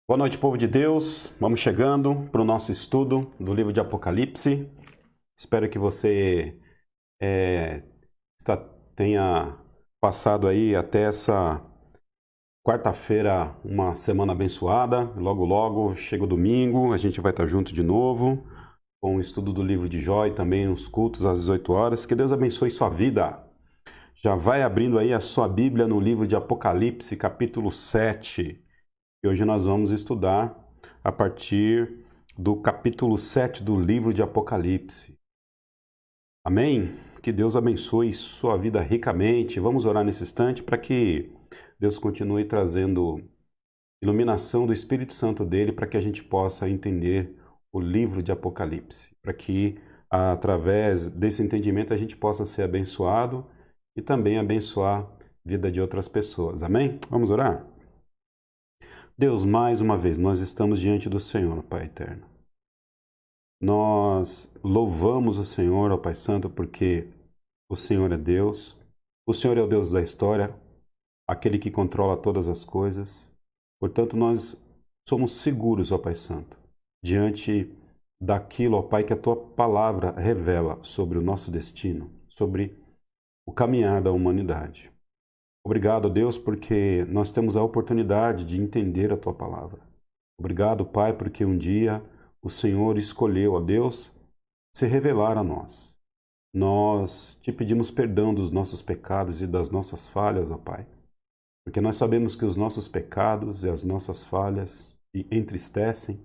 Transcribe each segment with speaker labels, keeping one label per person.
Speaker 1: Boa noite, povo de Deus. Vamos chegando para o nosso estudo do livro de Apocalipse. Espero que você tenha passado aí até essa quarta-feira uma semana abençoada. Logo, logo chega o domingo, a gente vai estar junto de novo com o estudo do livro de Jó e também os cultos às 18 horas. Que Deus abençoe sua vida. Já vai abrindo aí a sua Bíblia no livro de Apocalipse, capítulo 7. E hoje nós vamos estudar a partir do capítulo 7 do livro de Apocalipse. Amém? Que Deus abençoe sua vida ricamente. Vamos orar nesse instante para que Deus continue trazendo iluminação do Espírito Santo dele para que a gente possa entender o livro de Apocalipse. Para que, através desse entendimento, a gente possa ser abençoado e também abençoar a vida de outras pessoas. Amém? Vamos orar? Deus, mais uma vez, nós estamos diante do Senhor, Pai eterno. Nós louvamos o Senhor, ó Pai Santo, porque o Senhor é Deus, o Senhor é o Deus da história, aquele que controla todas as coisas. Portanto, nós somos seguros, ó Pai Santo, diante daquilo, ó Pai, que a Tua palavra revela sobre o nosso destino, sobre o caminhar da humanidade. Obrigado, Deus, porque nós temos a oportunidade de entender a Tua palavra. Obrigado, Pai, porque um dia o Senhor escolheu, ó Deus, se revelar a nós. Nós te pedimos perdão dos nossos pecados e das nossas falhas, ó Pai, porque nós sabemos que os nossos pecados e as nossas falhas te entristecem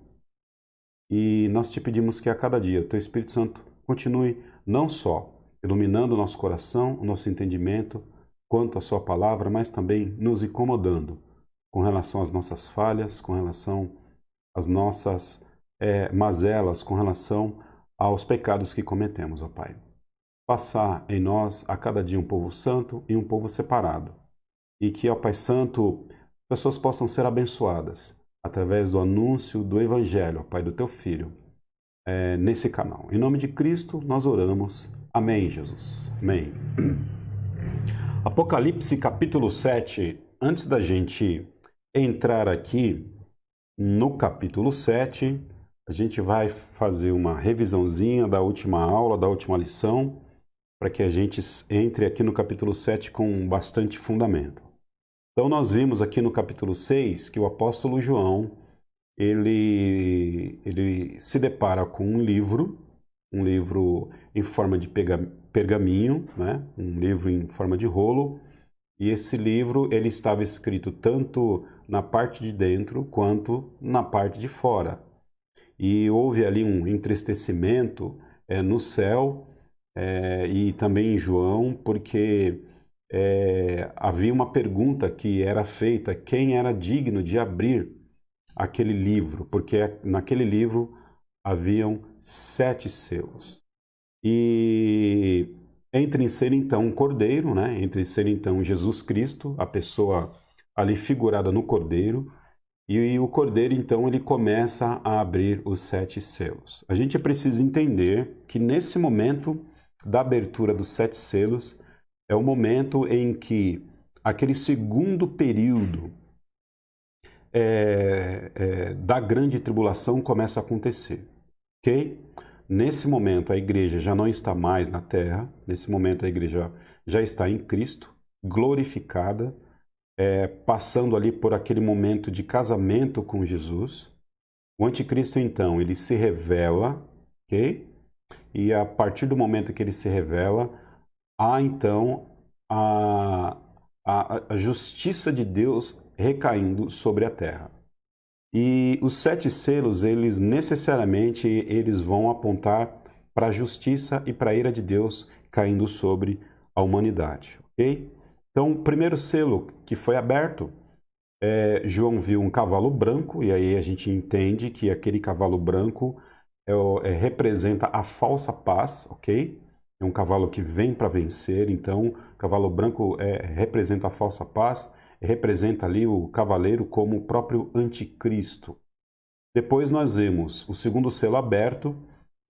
Speaker 1: e nós te pedimos que a cada dia o Teu Espírito Santo continue não só iluminando o nosso coração, o nosso entendimento, quanto à Sua palavra, mas também nos incomodando com relação às nossas falhas, com relação às nossas mazelas, com relação aos pecados que cometemos, ó Pai. Passar em nós a cada dia um povo santo e um povo separado. E que, ó Pai Santo, pessoas possam ser abençoadas através do anúncio do Evangelho, ó Pai, do Teu Filho, nesse canal. Em nome de Cristo nós oramos. Amém, Jesus. Amém. Apocalipse capítulo 7, antes da gente entrar aqui no capítulo 7, a gente vai fazer uma revisãozinha da última aula, da última lição, para que a gente entre aqui no capítulo 7 com bastante fundamento. Então nós vimos aqui no capítulo 6 que o apóstolo João, ele se depara com um livro em forma de pergaminho, né? Um livro em forma de rolo, e esse livro ele estava escrito tanto na parte de dentro quanto na parte de fora. E houve ali um entristecimento no céu e também em João, porque havia uma pergunta que era feita: quem era digno de abrir aquele livro? Porque naquele livro haviam 7 selos. E entre ser então um cordeiro, né? Entre ser então Jesus Cristo, a pessoa ali figurada no cordeiro, e o cordeiro então ele começa a abrir os 7 selos. A gente precisa entender que nesse momento da abertura dos 7 selos é o momento em que aquele segundo período da grande tribulação começa a acontecer, ok? Nesse momento a igreja já não está mais na terra, nesse momento a igreja já está em Cristo, glorificada, passando ali por aquele momento de casamento com Jesus. O anticristo então, ele se revela, ok? E a partir do momento que ele se revela, há então a justiça de Deus recaindo sobre a terra. E os 7 selos, eles necessariamente eles vão apontar para a justiça e para a ira de Deus caindo sobre a humanidade, ok? Então, o primeiro selo que foi aberto, João viu um cavalo branco, e aí a gente entende que aquele cavalo branco representa a falsa paz, ok? É um cavalo que vem para vencer, então o cavalo branco representa a falsa paz, representa ali o cavaleiro como o próprio anticristo. Depois nós vemos o segundo selo aberto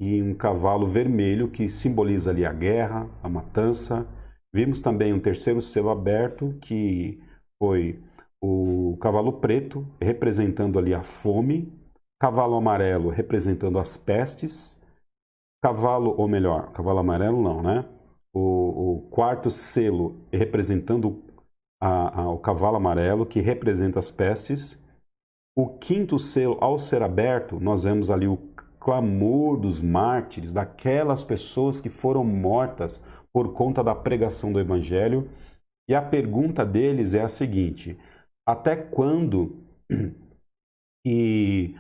Speaker 1: e um cavalo vermelho que simboliza ali a guerra, a matança. Vimos também um terceiro selo aberto que foi o cavalo preto representando ali a fome, cavalo amarelo representando as pestes, cavalo, ou melhor, cavalo amarelo não, né? O quarto selo representando o cavalo amarelo, que representa as pestes. O quinto selo, ao ser aberto, nós vemos ali o clamor dos mártires, daquelas pessoas que foram mortas por conta da pregação do Evangelho. E a pergunta deles é a seguinte: até quando e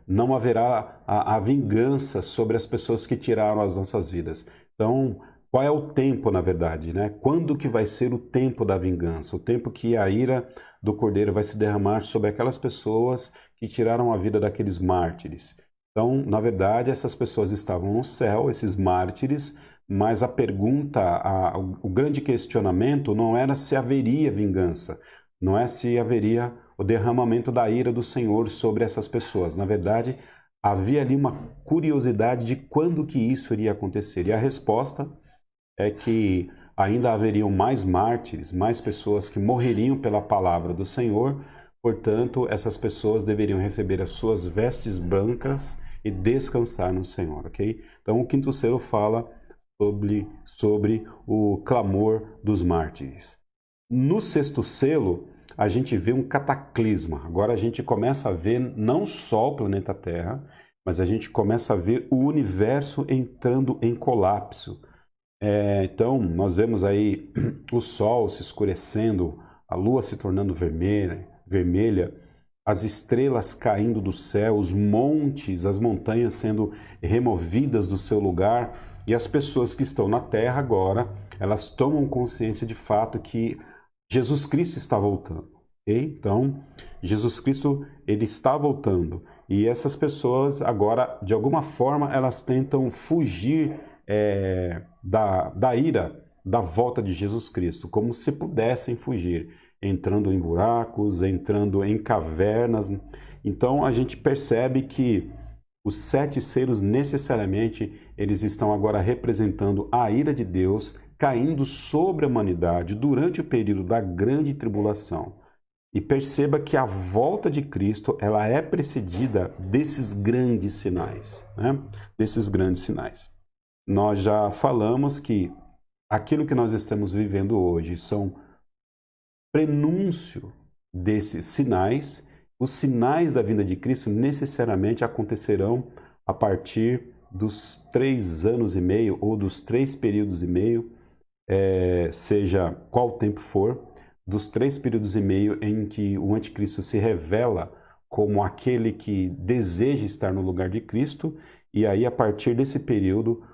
Speaker 1: não haverá a vingança sobre as pessoas que tiraram as nossas vidas? Então, qual é o tempo, na verdade, né? Quando que vai ser o tempo da vingança? O tempo que a ira do Cordeiro vai se derramar sobre aquelas pessoas que tiraram a vida daqueles mártires. Então, na verdade, essas pessoas estavam no céu, esses mártires, mas a pergunta, o grande questionamento não era se haveria vingança, não é se haveria o derramamento da ira do Senhor sobre essas pessoas. Na verdade, havia ali uma curiosidade de quando que isso iria acontecer. E a resposta é que ainda haveriam mais mártires, mais pessoas que morreriam pela palavra do Senhor. Portanto, essas pessoas deveriam receber as suas vestes brancas e descansar no Senhor, ok? Então, o quinto selo fala sobre o clamor dos mártires. No sexto selo, a gente vê um cataclisma. Agora a gente começa a ver não só o planeta Terra, mas a gente começa a ver o universo entrando em colapso. Então, nós vemos aí o Sol se escurecendo, a Lua se tornando vermelha, as estrelas caindo do céu, os montes, as montanhas sendo removidas do seu lugar, e as pessoas que estão na Terra agora, elas tomam consciência de fato que Jesus Cristo está voltando. Okay? Então, Jesus Cristo, ele está voltando. E essas pessoas agora, de alguma forma, elas tentam fugir da ira da volta de Jesus Cristo, como se pudessem fugir, entrando em buracos, entrando em cavernas. Então a gente percebe que os sete selos necessariamente eles estão agora representando a ira de Deus caindo sobre a humanidade durante o período da grande tribulação. E perceba que a volta de Cristo ela é precedida desses grandes sinais, né? Desses grandes sinais. Nós já falamos que aquilo que nós estamos vivendo hoje são prenúncio desses sinais. Os sinais da vinda de Cristo necessariamente acontecerão a partir dos 3 anos e meio ou dos 3 períodos e meio, seja qual tempo for, dos 3 períodos e meio em que o anticristo se revela como aquele que deseja estar no lugar de Cristo, e aí a partir desse período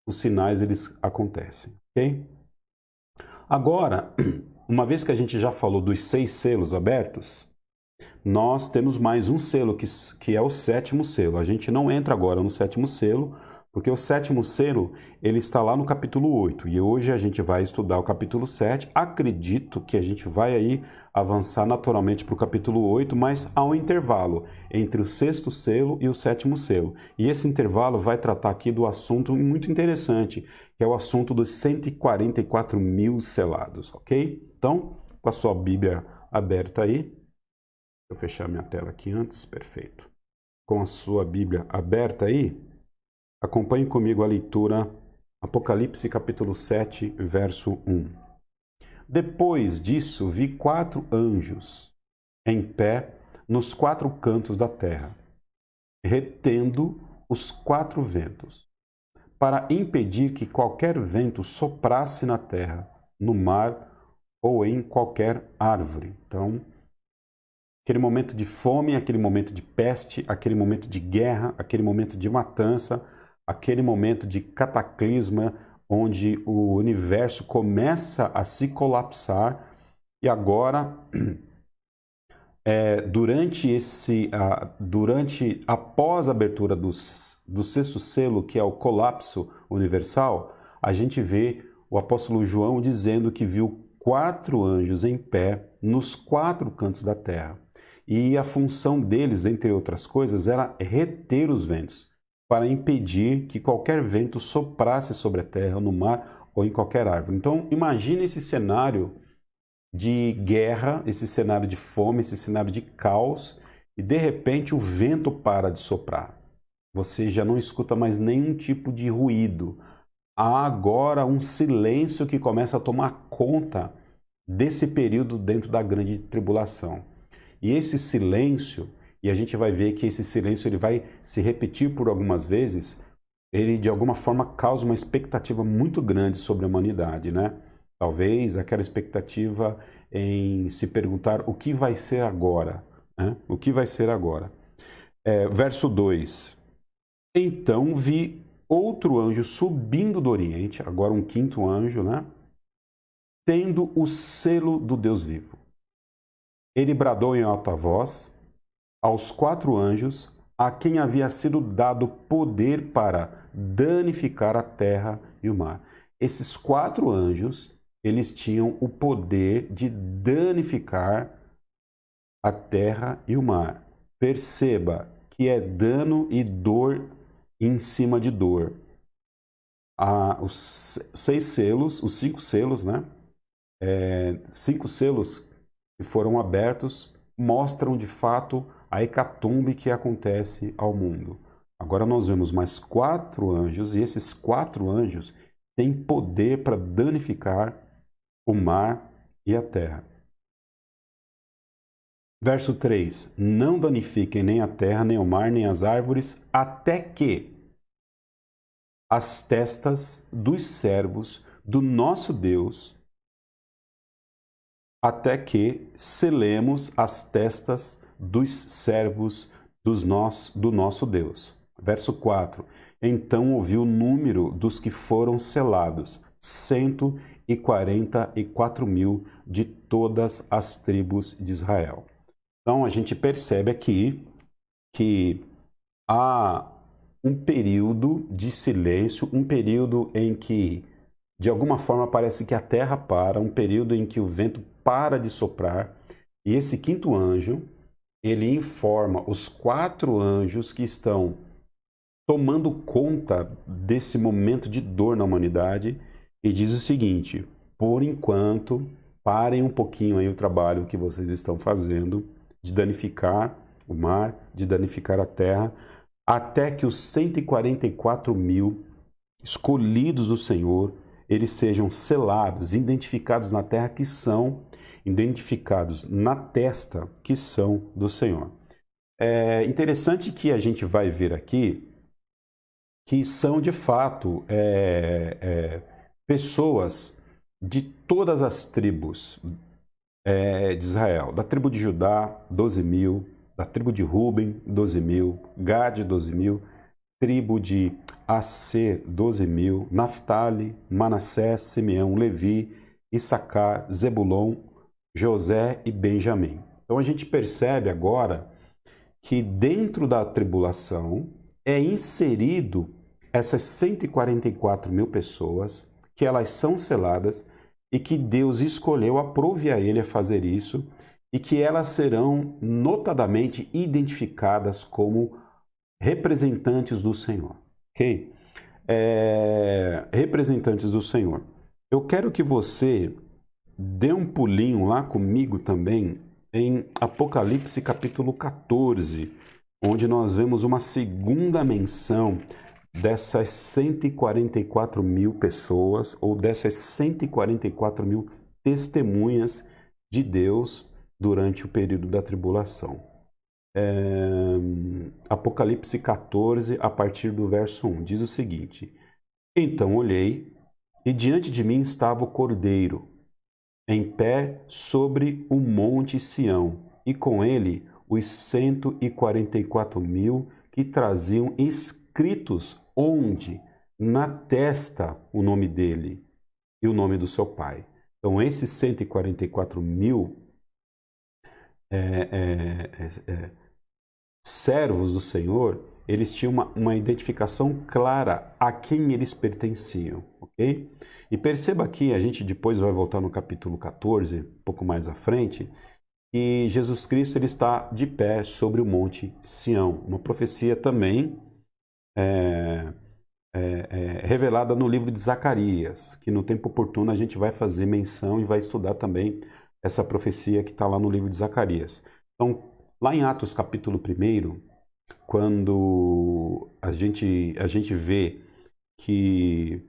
Speaker 1: os sinais eles acontecem, ok? Agora, uma vez que a gente já falou dos 6 selos abertos, nós temos mais um selo que é o sétimo selo. A gente não entra agora no sétimo selo, porque o sétimo selo ele está lá no capítulo 8 e hoje a gente vai estudar o capítulo 7. Acredito que a gente vai aí avançar naturalmente para o capítulo 8, mas há um intervalo entre o sexto selo e o sétimo selo. E esse intervalo vai tratar aqui do assunto muito interessante, que é o assunto dos 144 mil selados, ok? Então, com a sua Bíblia aberta aí, deixa eu fechar minha tela aqui antes, perfeito. Com a sua Bíblia aberta aí, acompanhe comigo a leitura, Apocalipse capítulo 7, verso 1. Depois disso, vi 4 anjos em pé nos 4 cantos da terra, retendo os 4 ventos, para impedir que qualquer vento soprasse na terra, no mar ou em qualquer árvore. Então, aquele momento de fome, aquele momento de peste, aquele momento de guerra, aquele momento de matança, aquele momento de cataclisma, onde o universo começa a se colapsar. E agora, após a abertura do sexto selo, que é o colapso universal, a gente vê o apóstolo João dizendo que viu 4 anjos em pé nos 4 cantos da terra. E a função deles, entre outras coisas, era reter os ventos, para impedir que qualquer vento soprasse sobre a terra, no mar ou em qualquer árvore. Então, imagine esse cenário de guerra, esse cenário de fome, esse cenário de caos, e de repente o vento para de soprar. Você já não escuta mais nenhum tipo de ruído. Há agora um silêncio que começa a tomar conta desse período dentro da grande tribulação. E esse silêncio, e a gente vai ver que esse silêncio ele vai se repetir por algumas vezes, ele de alguma forma causa uma expectativa muito grande sobre a humanidade, né? Talvez aquela expectativa em se perguntar o que vai ser agora, né? O que vai ser agora? Verso 2. Então vi outro anjo subindo do Oriente, agora um quinto anjo, né? Tendo o selo do Deus vivo. Ele bradou em alta voz aos 4 anjos, a quem havia sido dado poder para danificar a terra e o mar. Esses 4 anjos, eles tinham o poder de danificar a terra e o mar. Perceba que é dano e dor em cima de dor. Os 6 selos, os 5 selos, né? 5 selos que foram abertos mostram de fato a hecatombe que acontece ao mundo. Agora nós vemos mais 4 anjos, e esses 4 anjos têm poder para danificar o mar e a terra. Verso 3: Não danifiquem nem a terra, nem o mar, nem as árvores, até que as testas dos servos do nosso Deus, até que selemos as testas dos servos do nosso Deus. Verso 4. Então ouvi o número dos que foram selados, 144 mil de todas as tribos de Israel. Então a gente percebe aqui que há um período de silêncio, um período em que de alguma forma parece que a terra para, um período em que o vento para de soprar, e esse quinto anjo, ele informa os 4 anjos que estão tomando conta desse momento de dor na humanidade, e diz o seguinte: por enquanto, parem um pouquinho aí o trabalho que vocês estão fazendo de danificar o mar, de danificar a terra, até que os 144 mil escolhidos do Senhor, eles sejam selados, identificados na terra, que são identificados na testa, que são do Senhor. É interessante que a gente vai ver aqui que são de fato pessoas de todas as tribos de Israel. Da tribo de Judá, 12 mil, da tribo de Ruben, 12 mil, Gade, 12 mil, tribo de Aser, 12 mil, Naftali, Manassés, Simeão, Levi, Issacar, Zebulon, José e Benjamim. Então a gente percebe agora que dentro da tribulação é inserido essas 144 mil pessoas, que elas são seladas e que Deus escolheu, aprove a ele a fazer isso, e que elas serão notadamente identificadas como representantes do Senhor, ok? Representantes do Senhor. Eu quero que você dê um pulinho lá comigo também em Apocalipse capítulo 14, onde nós vemos uma segunda menção dessas 144 mil pessoas, ou dessas 144 mil testemunhas de Deus durante o período da tribulação. Apocalipse 14, a partir do verso 1, diz o seguinte: Então olhei, e diante de mim estava o Cordeiro, em pé sobre o monte Sião, e com ele os 144 mil que traziam escritos onde? Na testa o nome dele e o nome do seu pai. Então esses 144 mil servos do Senhor, eles tinham uma identificação clara a quem eles pertenciam, ok? E perceba aqui, a gente depois vai voltar no capítulo 14, um pouco mais à frente, que Jesus Cristo ele está de pé sobre o monte Sião. Uma profecia também revelada no livro de Zacarias, que no tempo oportuno a gente vai fazer menção e vai estudar também essa profecia que está lá no livro de Zacarias. Então, lá em Atos capítulo 1, quando a gente vê que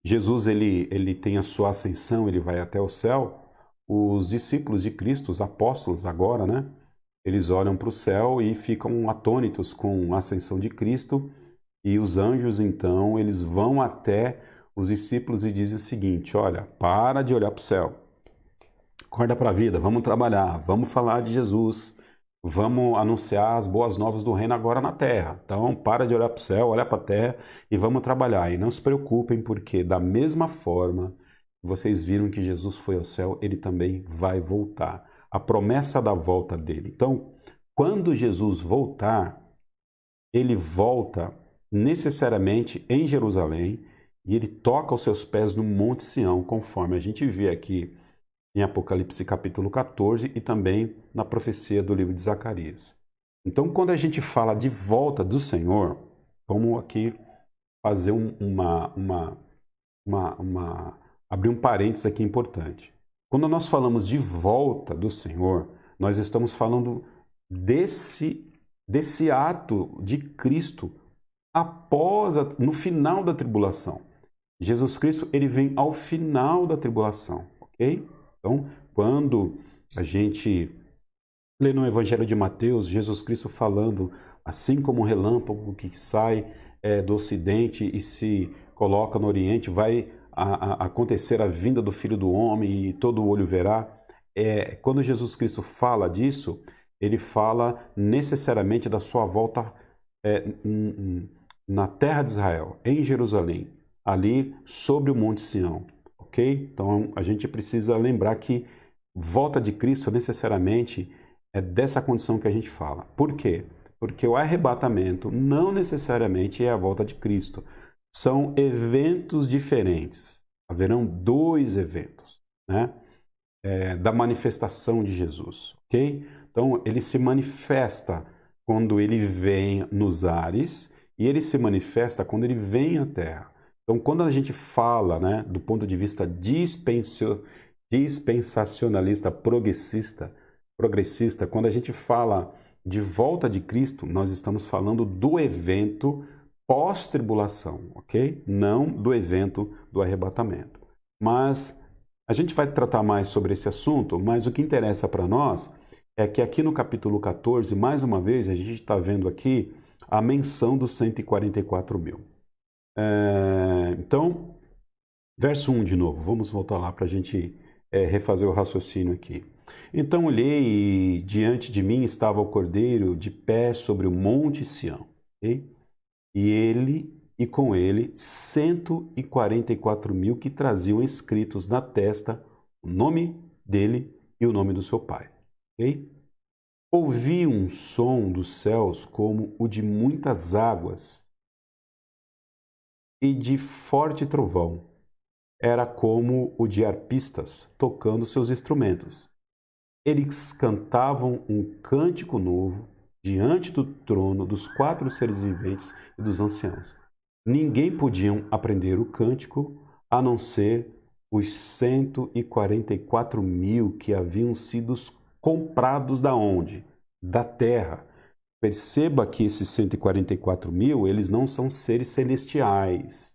Speaker 1: Jesus ele tem a sua ascensão, ele vai até o céu, os discípulos de Cristo, os apóstolos agora, né? Eles olham para o céu e ficam atônitos com a ascensão de Cristo, e os anjos, então, eles vão até os discípulos e dizem o seguinte: olha, para de olhar para o céu, acorda para a vida, vamos trabalhar, vamos falar de Jesus, vamos anunciar as boas novas do reino agora na terra. Então, para de olhar para o céu, olha para a terra e vamos trabalhar. E não se preocupem, porque da mesma forma que vocês viram que Jesus foi ao céu, ele também vai voltar. A promessa da volta dele. Então, quando Jesus voltar, ele volta necessariamente em Jerusalém e ele toca os seus pés no Monte Sião, conforme a gente vê aqui em Apocalipse capítulo 14 e também na profecia do livro de Zacarias. Então, quando a gente fala de volta do Senhor, vamos aqui fazer abrir um parênteses aqui importante. Quando nós falamos de volta do Senhor, nós estamos falando desse ato de Cristo no final da tribulação. Jesus Cristo, ele vem ao final da tribulação, ok? Então, quando a gente lê no Evangelho de Mateus, Jesus Cristo falando, assim como um relâmpago que sai do Ocidente e se coloca no Oriente, vai acontecer a vinda do Filho do Homem e todo olho verá. Quando Jesus Cristo fala disso, ele fala necessariamente da sua volta na terra de Israel, em Jerusalém, ali sobre o Monte Sião. Ok? Então a gente precisa lembrar que volta de Cristo necessariamente é dessa condição que a gente fala. Por quê? Porque o arrebatamento não necessariamente é a volta de Cristo. São eventos diferentes. Haverão dois eventos, né? Da manifestação de Jesus. Ok? Então ele se manifesta quando ele vem nos ares e ele se manifesta quando ele vem à terra. Então, quando a gente fala, né, do ponto de vista dispensacionalista progressista, quando a gente fala de volta de Cristo, nós estamos falando do evento pós-tribulação, ok? Não do evento do arrebatamento. Mas a gente vai tratar mais sobre esse assunto, mas o que interessa para nós é que aqui no capítulo 14, mais uma vez, a gente está vendo aqui a menção dos 144 mil. Então, verso 1 de novo, vamos voltar lá para a gente refazer o raciocínio aqui. Então olhei e diante de mim estava o Cordeiro de pé sobre o monte Sião, okay? E com ele 144 mil que traziam escritos na testa o nome dele e o nome do seu pai. Okay? Ouvi um som dos céus como o de muitas águas e de forte trovão. Era como o de arpistas tocando seus instrumentos. Eles cantavam um cântico novo diante do trono dos 4 seres viventes e dos anciãos. Ninguém podia aprender o cântico a não ser os 144 mil que haviam sido comprados da onde? Da terra. Perceba que esses 144 mil, eles não são seres celestiais.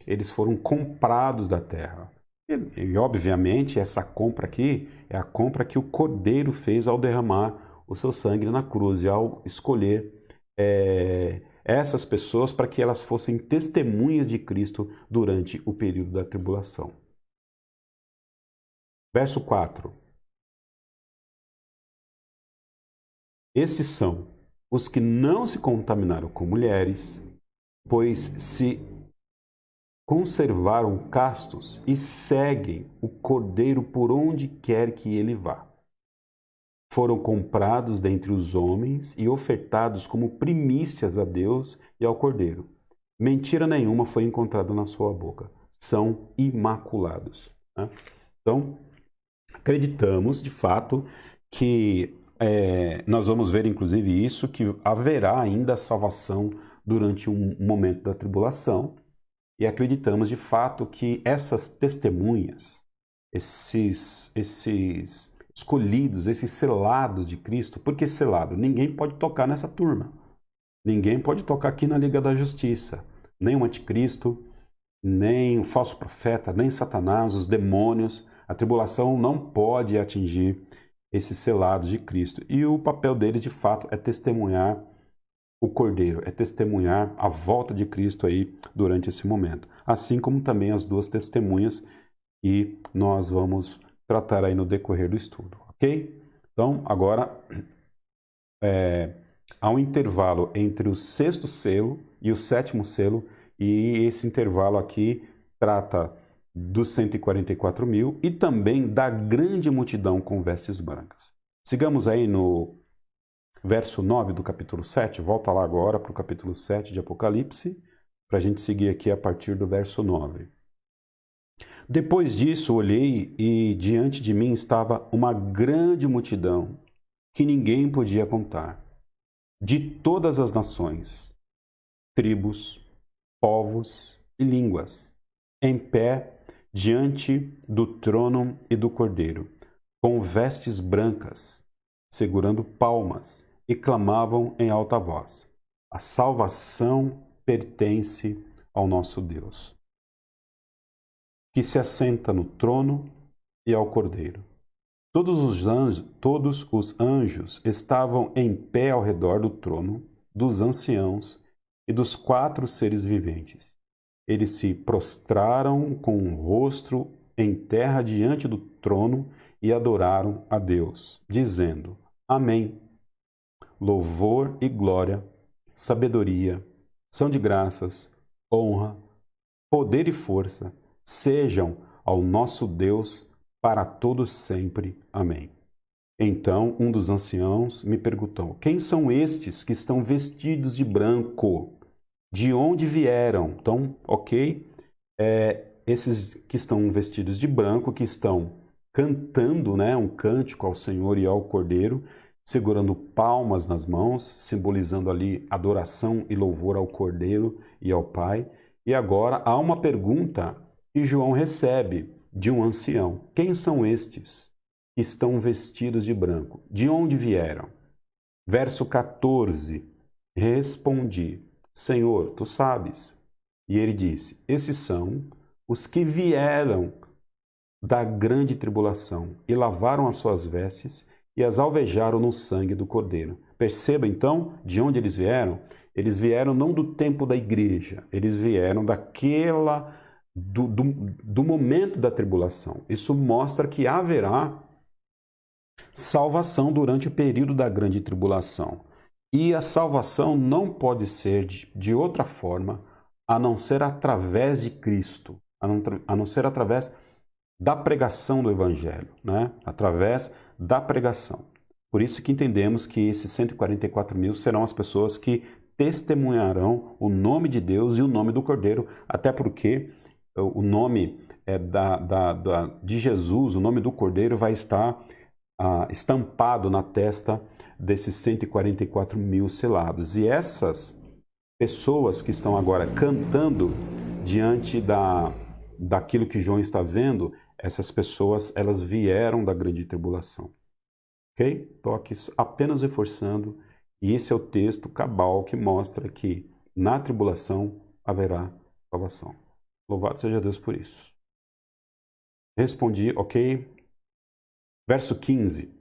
Speaker 1: Eles foram comprados da terra. E, obviamente, essa compra aqui é a compra que o Cordeiro fez ao derramar o seu sangue na cruz e ao escolher essas pessoas para que elas fossem testemunhas de Cristo durante o período da tribulação. Verso 4. Estes são os que não se contaminaram com mulheres, pois se conservaram castos e seguem o Cordeiro por onde quer que ele vá. Foram comprados dentre os homens e ofertados como primícias a Deus e ao Cordeiro. Mentira nenhuma foi encontrada na sua boca. São imaculados. Né? Então, acreditamos, de fato, que nós vamos ver, inclusive, isso, que haverá ainda salvação durante um momento da tribulação. E acreditamos, de fato, que essas testemunhas, esses escolhidos, esses selados de Cristo. Por que selado? Ninguém pode tocar nessa turma. Ninguém pode tocar aqui na Liga da Justiça. Nem o anticristo, nem o falso profeta, nem Satanás, os demônios. A tribulação não pode atingir esses selados de Cristo. E o papel deles, de fato, é testemunhar o Cordeiro, é testemunhar a volta de Cristo aí durante esse momento. Assim como também as duas testemunhas, e nós vamos tratar aí no decorrer do estudo, ok? Então, agora, há um intervalo entre o sexto selo e o sétimo selo, e esse intervalo aqui trata dos 144 mil e também da grande multidão com vestes brancas. Sigamos aí no verso 9 do capítulo 7, volta lá agora para o capítulo 7 de Apocalipse, para a gente seguir aqui a partir do verso 9. Depois disso, olhei e diante de mim estava uma grande multidão que ninguém podia contar, de todas as nações, tribos, povos e línguas, em pé diante do trono e do Cordeiro, com vestes brancas, segurando palmas, e clamavam em alta voz: a salvação pertence ao nosso Deus, que se assenta no trono e ao Cordeiro. Todos os anjos estavam em pé ao redor do trono, dos anciãos e dos 4 seres viventes. Eles se prostraram com o rosto em terra diante do trono e adoraram a Deus, dizendo: Amém. Louvor e glória, sabedoria, ação de graças, honra, poder e força sejam ao nosso Deus para todos sempre. Amém. Então um dos anciãos me perguntou: quem são estes que estão vestidos de branco? De onde vieram? Então, ok, esses que estão vestidos de branco, que estão cantando, né, um cântico ao Senhor e ao Cordeiro, segurando palmas nas mãos, simbolizando ali adoração e louvor ao Cordeiro e ao Pai. E agora há uma pergunta que João recebe de um ancião: quem são estes que estão vestidos de branco? De onde vieram? Verso 14: respondi: Senhor, tu sabes. E ele disse: esses são os que vieram da grande tribulação e lavaram as suas vestes e as alvejaram no sangue do Cordeiro. Perceba então de onde eles vieram. Eles vieram não do tempo da igreja, eles vieram do momento da tribulação. Isso mostra que haverá salvação durante o período da grande tribulação. E a salvação não pode ser de outra forma a não ser através de Cristo, a não ser através da pregação do Evangelho, né? Através da pregação. Por isso que entendemos que esses 144 mil serão as pessoas que testemunharão o nome de Deus e o nome do Cordeiro, até porque o nome de Jesus, o nome do Cordeiro vai estar estampado na testa desses 144 mil selados. E essas pessoas que estão agora cantando diante daquilo que João está vendo, essas pessoas, elas vieram da grande tribulação. Ok? Estou aqui apenas reforçando, e esse é o texto cabal que mostra que na tribulação haverá salvação. Louvado seja Deus por isso. Respondi, ok? Verso 15.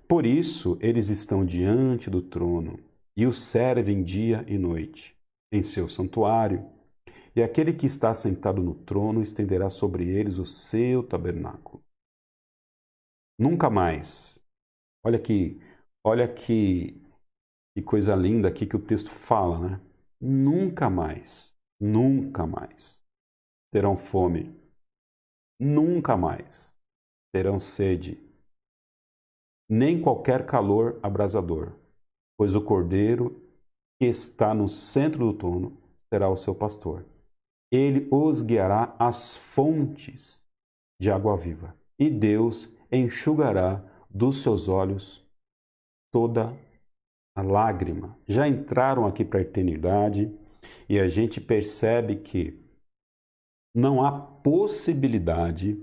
Speaker 1: Por isso eles estão diante do trono e o servem dia e noite em seu santuário. E aquele que está sentado no trono estenderá sobre eles o seu tabernáculo. Nunca mais. Olha que coisa linda aqui que o texto fala, né? Nunca mais terão fome. Nunca mais terão sede, nem qualquer calor abrasador, pois o Cordeiro que está no centro do trono será o seu pastor. Ele os guiará às fontes de água viva, e Deus enxugará dos seus olhos toda a lágrima. Já entraram aqui para a eternidade e a gente percebe que não há possibilidade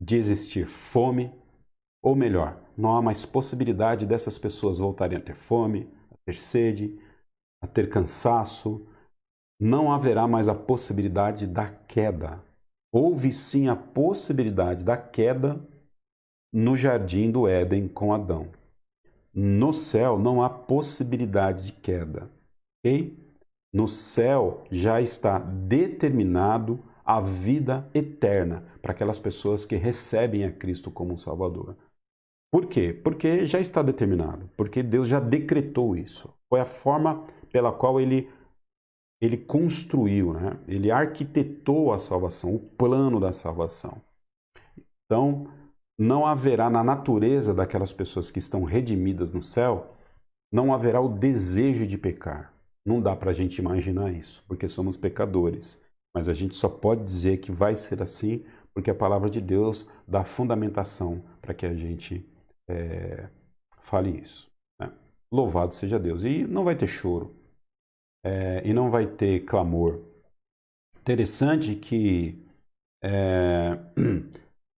Speaker 1: de existir fome, Ou melhor, não há mais possibilidade dessas pessoas voltarem a ter fome, a ter sede, a ter cansaço. Não haverá mais a possibilidade da queda. Houve sim a possibilidade da queda no jardim do Éden com Adão. No céu não há possibilidade de queda, ok? No céu já está determinado a vida eterna para aquelas pessoas que recebem a Cristo como um Salvador. Por quê? Porque já está determinado, porque Deus já decretou isso. Foi a forma pela qual ele construiu, né? Ele arquitetou a salvação, o plano da salvação. Então, não haverá na natureza daquelas pessoas que estão redimidas no céu, não haverá o desejo de pecar. Não dá para a gente imaginar isso, porque somos pecadores. Mas a gente só pode dizer que vai ser assim, porque a palavra de Deus dá fundamentação para que a gente fale isso, né? Louvado seja Deus. E não vai ter choro, e não vai ter clamor. Interessante que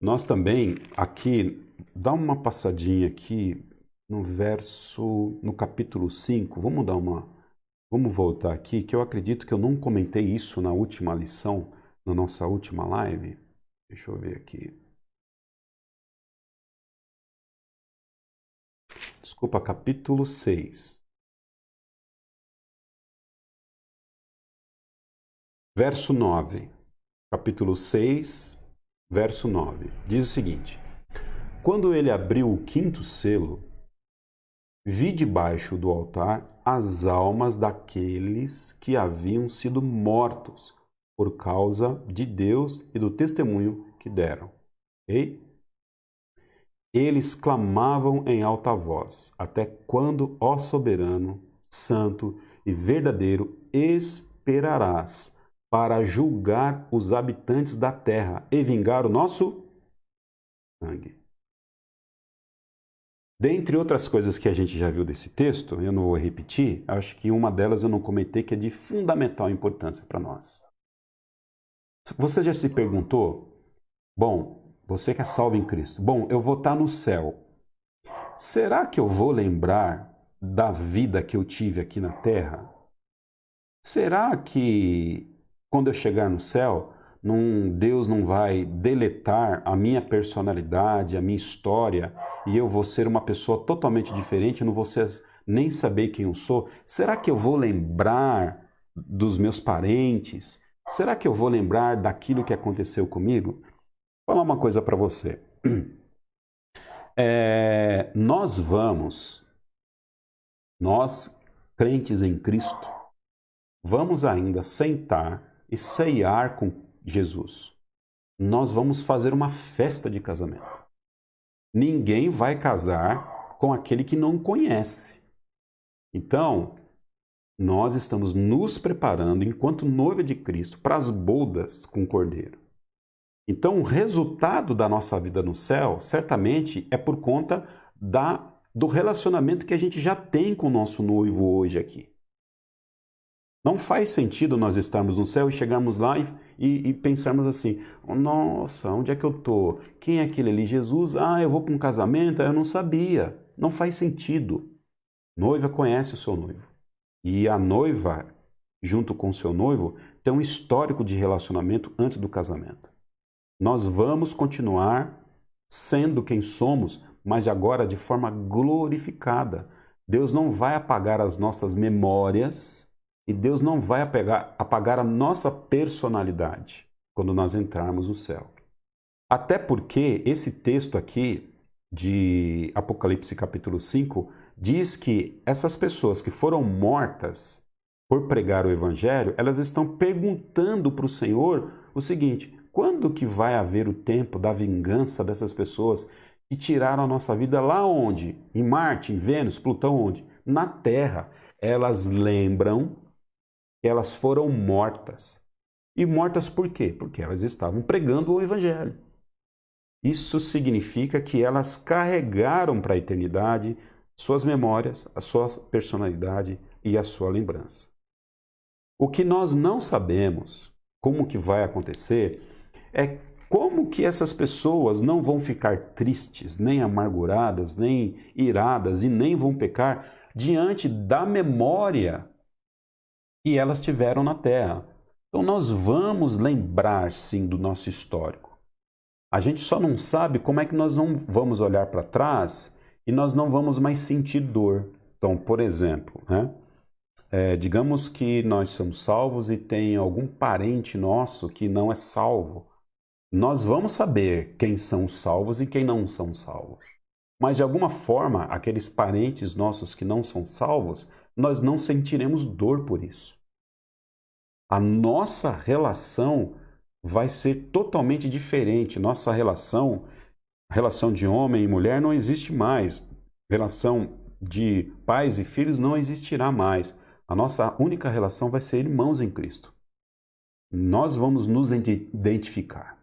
Speaker 1: nós também aqui, dá uma passadinha aqui no capítulo 5, vamos voltar aqui, que eu acredito que eu não comentei isso na última lição, na nossa última live. Deixa eu ver aqui. Desculpa, capítulo 6. Verso 9. Capítulo 6, verso 9. Diz o seguinte: Quando ele abriu o quinto selo, vi debaixo do altar as almas daqueles que haviam sido mortos por causa de Deus e do testemunho que deram. Okay? Eles clamavam em alta voz: Até quando, ó soberano, santo e verdadeiro, esperarás para julgar os habitantes da terra e vingar o nosso sangue? Dentre outras coisas que a gente já viu desse texto, eu não vou repetir, acho que uma delas eu não comentei, que é de fundamental importância para nós. Você já se perguntou, bom, você que é salvo em Cristo, bom, eu vou estar no céu, será que eu vou lembrar da vida que eu tive aqui na terra? Será que quando eu chegar no céu, Deus não vai deletar a minha personalidade, a minha história, e eu vou ser uma pessoa totalmente diferente, eu não vou nem saber quem eu sou? Será que eu vou lembrar dos meus parentes? Será que eu vou lembrar daquilo que aconteceu comigo? Vou falar uma coisa para você. Nós, crentes em Cristo, vamos ainda sentar e ceiar com Jesus. Nós vamos fazer uma festa de casamento. Ninguém vai casar com aquele que não conhece. Então, nós estamos nos preparando enquanto noiva de Cristo para as bodas com o Cordeiro. Então, o resultado da nossa vida no céu, certamente, é por conta do relacionamento que a gente já tem com o nosso noivo hoje aqui. Não faz sentido nós estarmos no céu e chegarmos lá e pensarmos assim: nossa, onde é que eu estou? Quem é aquele ali? Jesus? Ah, eu vou para um casamento? Eu não sabia. Não faz sentido. Noiva conhece o seu noivo. E a noiva, junto com o seu noivo, tem um histórico de relacionamento antes do casamento. Nós vamos continuar sendo quem somos, mas agora de forma glorificada. Deus não vai apagar as nossas memórias e Deus não vai apagar a nossa personalidade quando nós entrarmos no céu. Até porque esse texto aqui de Apocalipse capítulo 5 diz que essas pessoas que foram mortas por pregar o evangelho, elas estão perguntando para o Senhor o seguinte: quando que vai haver o tempo da vingança dessas pessoas que tiraram a nossa vida lá onde? Em Marte, em Vênus, Plutão, onde? Na Terra. Elas lembram que elas foram mortas. E mortas por quê? Porque elas estavam pregando o evangelho. Isso significa que elas carregaram para a eternidade suas memórias, a sua personalidade e a sua lembrança. O que nós não sabemos, como que vai acontecer, é Como que essas pessoas não vão ficar tristes, nem amarguradas, nem iradas e nem vão pecar diante da memória que elas tiveram na terra? Então nós vamos lembrar sim do nosso histórico. A gente só não sabe como é que nós não vamos olhar para trás e nós não vamos mais sentir dor. Então, por exemplo, né? Digamos que nós somos salvos e tem algum parente nosso que não é salvo. Nós vamos saber quem são os salvos e quem não são salvos. Mas de alguma forma, aqueles parentes nossos que não são salvos, nós não sentiremos dor por isso. A nossa relação vai ser totalmente diferente. Nossa relação, relação de homem e mulher não existe mais. Relação de pais e filhos não existirá mais. A nossa única relação vai ser irmãos em Cristo. Nós vamos nos identificar.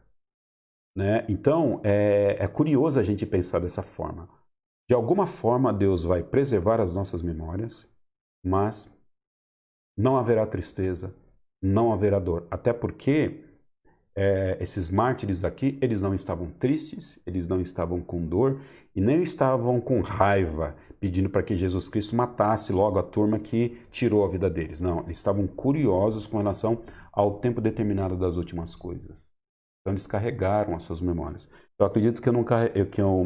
Speaker 1: Né? Então, é curioso a gente pensar dessa forma. De alguma forma, Deus vai preservar as nossas memórias, mas não haverá tristeza, não haverá dor. Até porque esses mártires aqui, eles não estavam tristes, eles não estavam com dor e nem estavam com raiva, pedindo para que Jesus Cristo matasse logo a turma que tirou a vida deles. Não, eles estavam curiosos com relação ao tempo determinado das últimas coisas. Então eles carregaram as suas memórias. Eu acredito que eu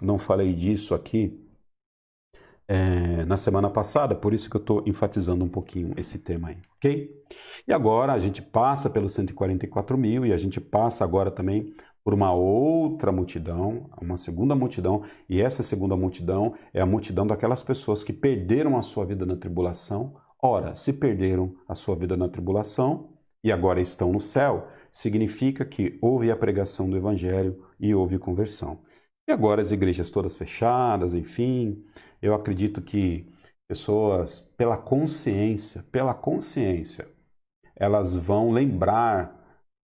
Speaker 1: não falei disso aqui na semana passada, por isso que eu estou enfatizando um pouquinho esse tema aí, ok? E agora a gente passa pelos 144 mil e a gente passa agora também por uma outra multidão, uma segunda multidão, e essa segunda multidão é a multidão daquelas pessoas que perderam a sua vida na tribulação. Ora, se perderam a sua vida na tribulação e agora estão no céu, significa que houve a pregação do Evangelho e houve conversão. E agora as igrejas todas fechadas, enfim, eu acredito que pessoas, pela consciência, elas vão lembrar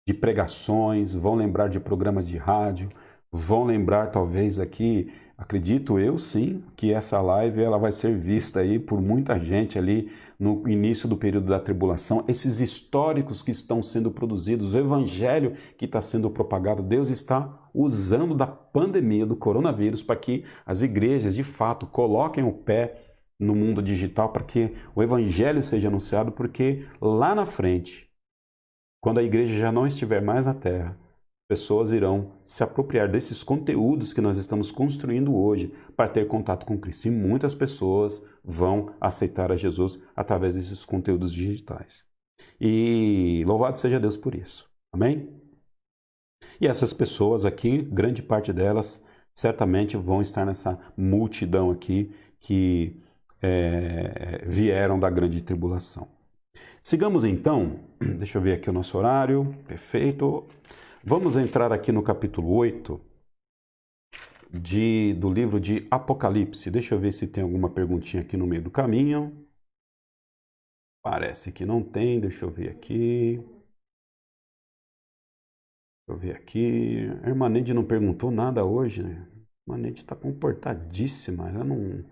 Speaker 1: de pregações, vão lembrar de programas de rádio, vão lembrar talvez aqui, acredito eu sim, que essa live ela vai ser vista aí por muita gente ali no início do período da tribulação, esses históricos que estão sendo produzidos, o evangelho que está sendo propagado, Deus está usando da pandemia do coronavírus para que as igrejas de fato coloquem o pé no mundo digital para que o evangelho seja anunciado, porque lá na frente, quando a igreja já não estiver mais na terra, pessoas irão se apropriar desses conteúdos que nós estamos construindo hoje para ter contato com Cristo. E muitas pessoas vão aceitar a Jesus através desses conteúdos digitais. E louvado seja Deus por isso. Amém? E essas pessoas aqui, grande parte delas, certamente vão estar nessa multidão aqui que vieram da grande tribulação. Sigamos então, deixa eu ver aqui o nosso horário, perfeito. Vamos entrar aqui no capítulo 8 do livro de Apocalipse. Deixa eu ver se tem alguma perguntinha aqui no meio do caminho. Parece que não tem, deixa eu ver aqui. Deixa eu ver aqui. A irmã Neide não perguntou nada hoje, né? A irmã Neide está comportadíssima. Ela não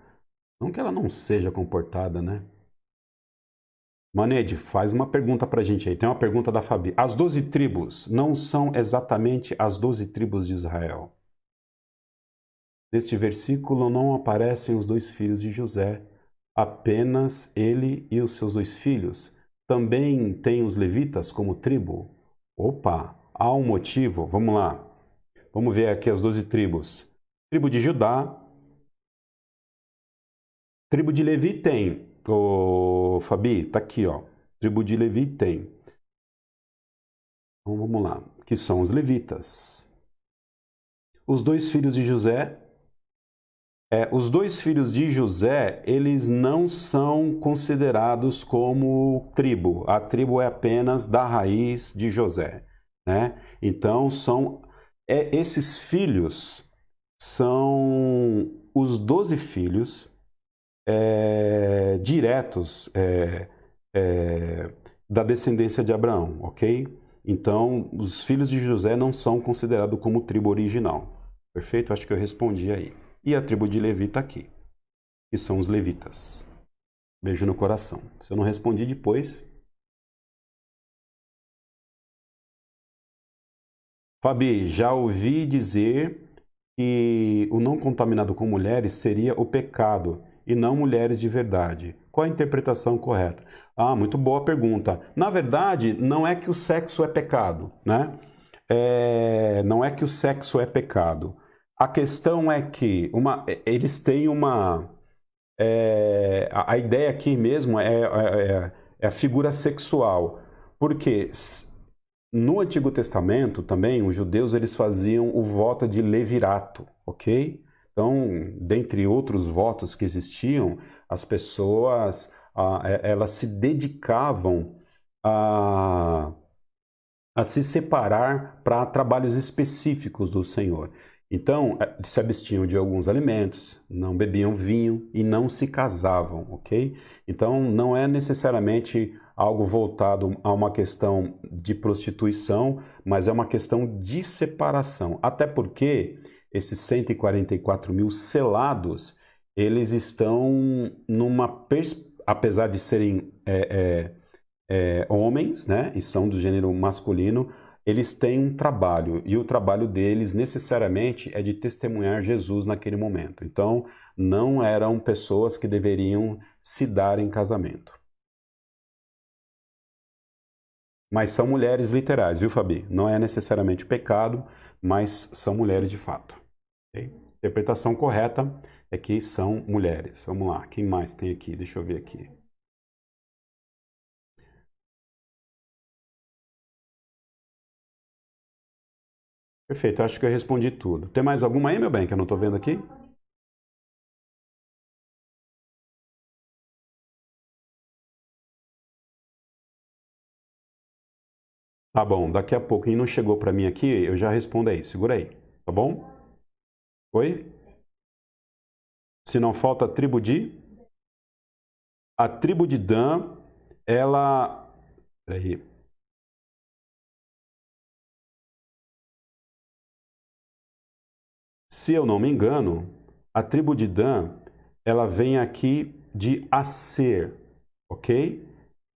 Speaker 1: que ela não seja comportada, né? Manede, faz uma pergunta para a gente aí. Tem uma pergunta da Fabi. As 12 tribos não são exatamente as 12 tribos de Israel. Neste versículo não aparecem os 2 filhos de José, apenas ele e os seus 2 filhos. Também tem os levitas como tribo? Opa, há um motivo. Vamos lá. Vamos ver aqui as 12 tribos. Tribo de Judá. Tribo de Levi tem. Ô, Fabi, tá aqui, ó. Tribo de Levi tem. Então vamos lá. Que são os levitas. Os 2 filhos de José. Os 2 filhos de José, eles não são considerados como tribo. A tribo é apenas da raiz de José, né? Então esses filhos são os 12 filhos diretos da descendência de Abraão, ok? Então, os filhos de José não são considerados como tribo original. Perfeito? Acho que eu respondi aí. E a tribo de Levi está aqui, que são os levitas. Beijo no coração. Se eu não respondi depois, Fabi, já ouvi dizer que o não contaminado com mulheres seria o pecado e não mulheres de verdade. Qual a interpretação correta? Ah, muito boa pergunta. Na verdade, não é que o sexo é pecado, né? Não é que o sexo é pecado. A questão é que eles têm uma. A ideia aqui mesmo é a figura sexual. Porque no Antigo Testamento também, os judeus eles faziam o voto de levirato, ok? Então, dentre outros votos que existiam, as pessoas elas se dedicavam a, a se separar para trabalhos específicos do Senhor. Então, se abstinham de alguns alimentos, não bebiam vinho e não se casavam, ok? Então, não é necessariamente algo voltado a uma questão de prostituição, mas é uma questão de separação. Até porque esses 144 mil selados, eles estão apesar de serem homens, né, e são do gênero masculino, eles têm um trabalho, e o trabalho deles necessariamente é de testemunhar Jesus naquele momento. Então, não eram pessoas que deveriam se dar em casamento. Mas são mulheres literais, viu, Fabi? Não é necessariamente pecado, mas são mulheres de fato. Okay? A interpretação correta é que são mulheres. Vamos lá, quem mais tem aqui? Deixa eu ver aqui. Perfeito, acho que eu respondi tudo. Tem mais alguma aí, meu bem, que eu não estou vendo aqui? Tá bom, daqui a pouco, e não chegou para mim aqui, eu já respondo aí. Segura aí, tá bom? Oi? Se não falta a tribo de? A tribo de Dan, ela. Peraí. Se eu não me engano, a tribo de Dan, ela vem aqui de Aser, ok?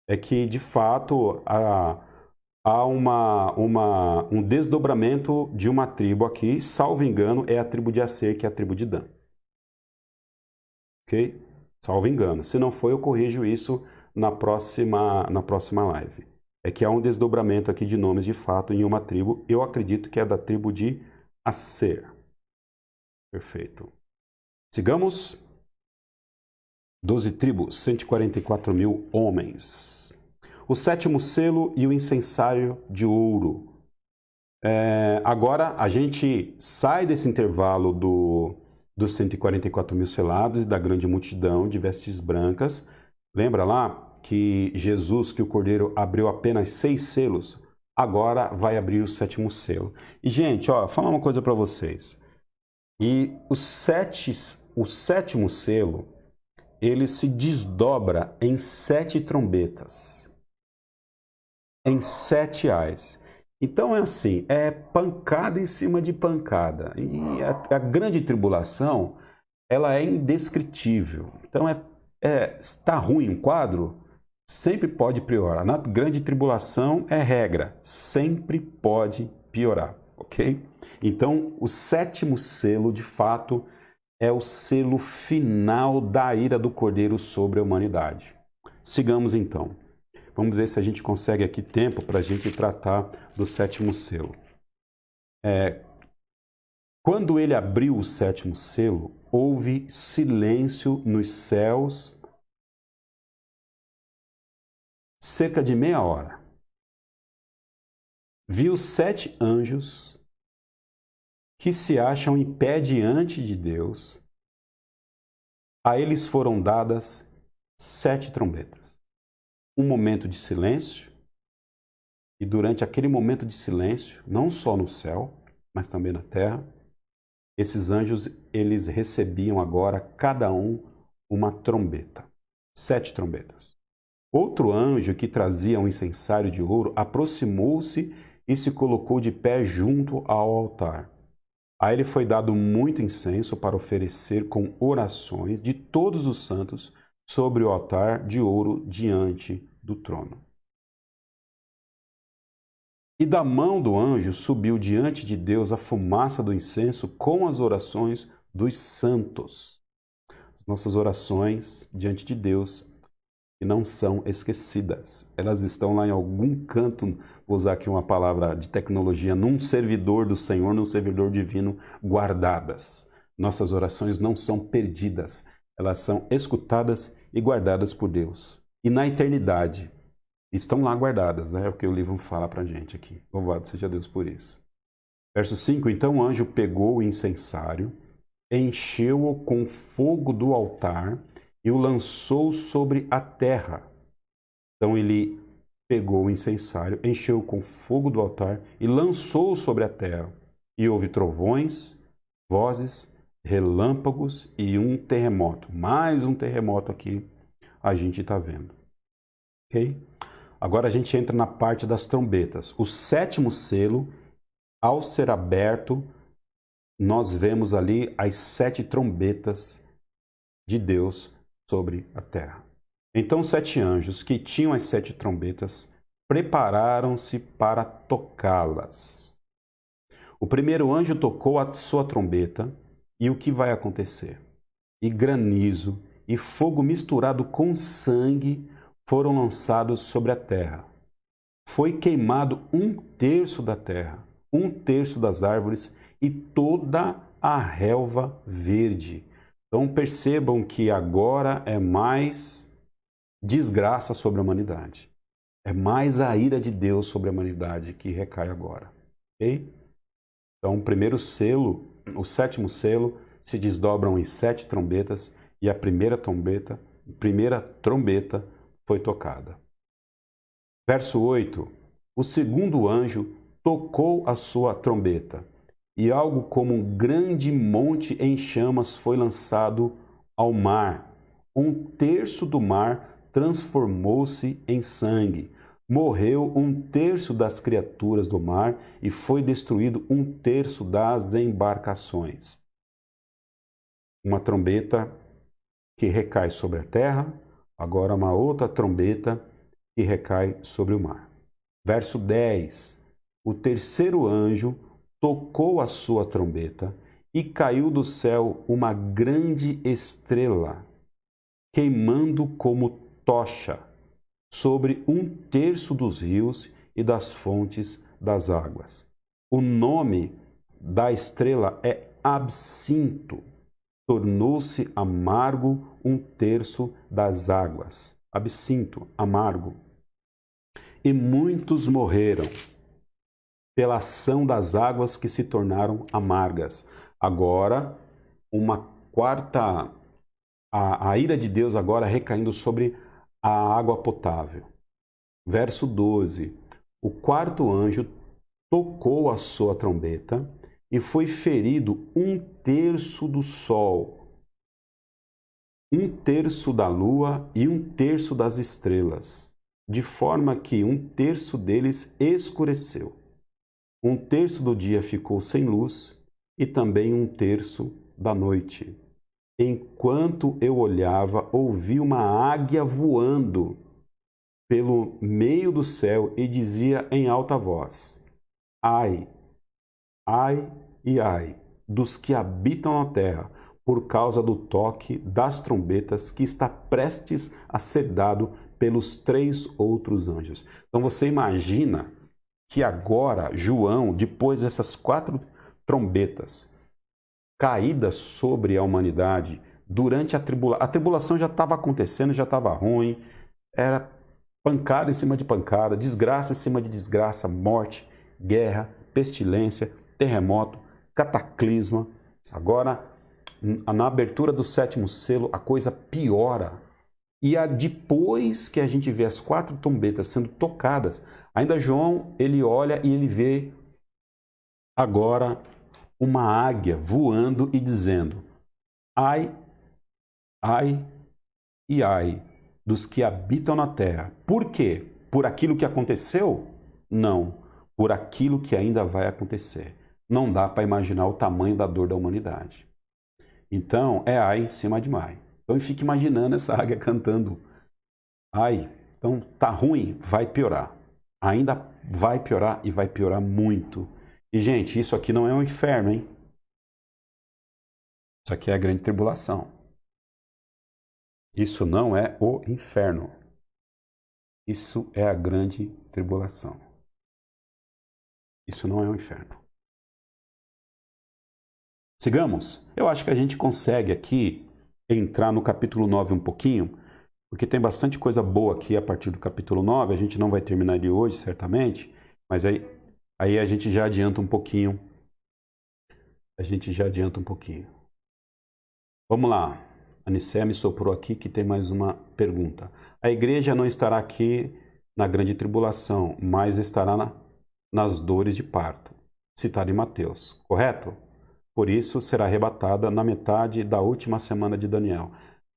Speaker 1: É que, de fato, há um desdobramento de uma tribo aqui, salvo engano, é a tribo de Aser, que é a tribo de Dan. Ok? Salvo engano. Se não for, eu corrijo isso na próxima live. É que há um desdobramento aqui de nomes de fato em uma tribo. Eu acredito que é da tribo de Aser. Perfeito. Sigamos. 12 tribos, 144 mil homens. O sétimo selo e o incensário de ouro. Agora a gente sai desse intervalo dos 144 mil selados e da grande multidão de vestes brancas. Lembra lá que Jesus, que o Cordeiro abriu apenas 6 selos, agora vai abrir o sétimo selo. E, gente, ó, vou falar uma coisa para vocês. E o sétimo selo, ele se desdobra em 7 trombetas, em 7 ais. Então é assim, é pancada em cima de pancada. E a grande tribulação, ela é indescritível. Então está ruim um quadro, sempre pode piorar. Na grande tribulação é regra, sempre pode piorar, ok? Então o sétimo selo, de fato, é o selo final da ira do Cordeiro sobre a humanidade. Sigamos então. Vamos ver se a gente consegue aqui tempo para a gente tratar do sétimo selo. Quando ele abriu o sétimo selo, houve silêncio nos céus cerca de meia hora. Viu 7 anjos que se acham em pé diante de Deus. A eles foram dadas 7 trombetas. Um momento de silêncio. E durante aquele momento de silêncio, não só no céu, mas também na terra, esses anjos, eles recebiam agora, cada um, uma trombeta. 7 trombetas. Outro anjo que trazia um incensário de ouro aproximou-se e se colocou de pé junto ao altar. A ele foi dado muito incenso para oferecer com orações de todos os santos sobre o altar de ouro diante do trono. E da mão do anjo subiu diante de Deus a fumaça do incenso com as orações dos santos. As nossas orações diante de Deus que não são esquecidas. Elas estão lá em algum canto, vou usar aqui uma palavra de tecnologia, num servidor do Senhor, num servidor divino, guardadas. Nossas orações não são perdidas, elas são escutadas e guardadas por Deus. E na eternidade, estão lá guardadas, né? É o que o livro fala pra gente aqui. Louvado seja Deus por isso. Verso 5, então o anjo pegou o incensário, encheu-o com fogo do altar e o lançou sobre a terra. Então ele pegou o incensário, encheu com fogo do altar e lançou sobre a terra. E houve trovões, vozes, relâmpagos e um terremoto. Mais um terremoto aqui a gente está vendo. Ok? Agora a gente entra na parte das trombetas. O sétimo selo, ao ser aberto, nós vemos ali as 7 trombetas de Deus sobre a terra. Então 7 anjos que tinham as 7 trombetas prepararam-se para tocá-las. O primeiro anjo tocou a sua trombeta e o que vai acontecer? E granizo e fogo misturado com sangue foram lançados sobre a terra. Foi queimado 1/3 da terra, 1/3 das árvores e toda a relva verde. Então percebam que agora é mais desgraça sobre a humanidade. É mais a ira de Deus sobre a humanidade que recai agora. Ok? Então o primeiro selo, o sétimo selo, se desdobram em 7 trombetas e a primeira trombeta foi tocada. Verso 8. O segundo anjo tocou a sua trombeta e algo como um grande monte em chamas foi lançado ao mar. 1/3 do mar transformou-se em sangue. Morreu 1/3 das criaturas do mar e foi destruído 1/3 das embarcações. Uma trombeta que recai sobre a terra, agora uma outra trombeta que recai sobre o mar. Verso 10. O terceiro anjo tocou a sua trombeta e caiu do céu uma grande estrela, queimando como tocha, sobre 1/3 dos rios e das fontes das águas. O nome da estrela é Absinto. Tornou-se amargo 1/3 das águas. Absinto, amargo. E muitos morreram pela ação das águas que se tornaram amargas. Agora, uma quarta, a ira de Deus agora recaindo sobre a água potável. Verso 12. O quarto anjo tocou a sua trombeta e foi ferido 1/3 do sol, 1/3 da lua e 1/3 das estrelas, de forma que 1/3 deles escureceu. 1/3 do dia ficou sem luz e também 1/3 da noite. Enquanto eu olhava, ouvi uma águia voando pelo meio do céu e dizia em alta voz: Ai, ai e ai dos que habitam na terra, por causa do toque das trombetas que está prestes a ser dado pelos 3 outros anjos. Então você imagina que agora João, depois dessas 4 trombetas caídas sobre a humanidade, durante a tribulação já estava acontecendo, já estava ruim, era pancada em cima de pancada, desgraça em cima de desgraça, morte, guerra, pestilência, terremoto, cataclisma. Agora, na abertura do 7º selo, a coisa piora. E depois que a gente vê as 4 trombetas sendo tocadas, ainda João, ele olha e ele vê agora uma águia voando e dizendo: Ai, ai e ai dos que habitam na terra. Por quê? Por aquilo que aconteceu? Não, por aquilo que ainda vai acontecer. Não dá para imaginar o tamanho da dor da humanidade. Então, é ai em cima de ai. Então, fica imaginando essa águia cantando. Ai, então tá ruim, vai piorar. Ainda vai piorar e vai piorar muito. E, gente, isso aqui não é um inferno, hein? Isso aqui é a grande tribulação. Isso não é o inferno. Isso é a grande tribulação. Isso não é o inferno. Sigamos? Eu acho que a gente consegue aqui entrar no capítulo 9 um pouquinho, porque tem bastante coisa boa aqui a partir do capítulo 9. A gente não vai terminar ele hoje, certamente, mas aí a gente já adianta um pouquinho. A gente já adianta um pouquinho. Vamos lá. A Nicéia me soprou aqui que tem mais uma pergunta. A igreja não estará aqui na grande tribulação, mas estará nas dores de parto. Citado em Mateus, correto? Por isso será arrebatada na metade da última semana de Daniel.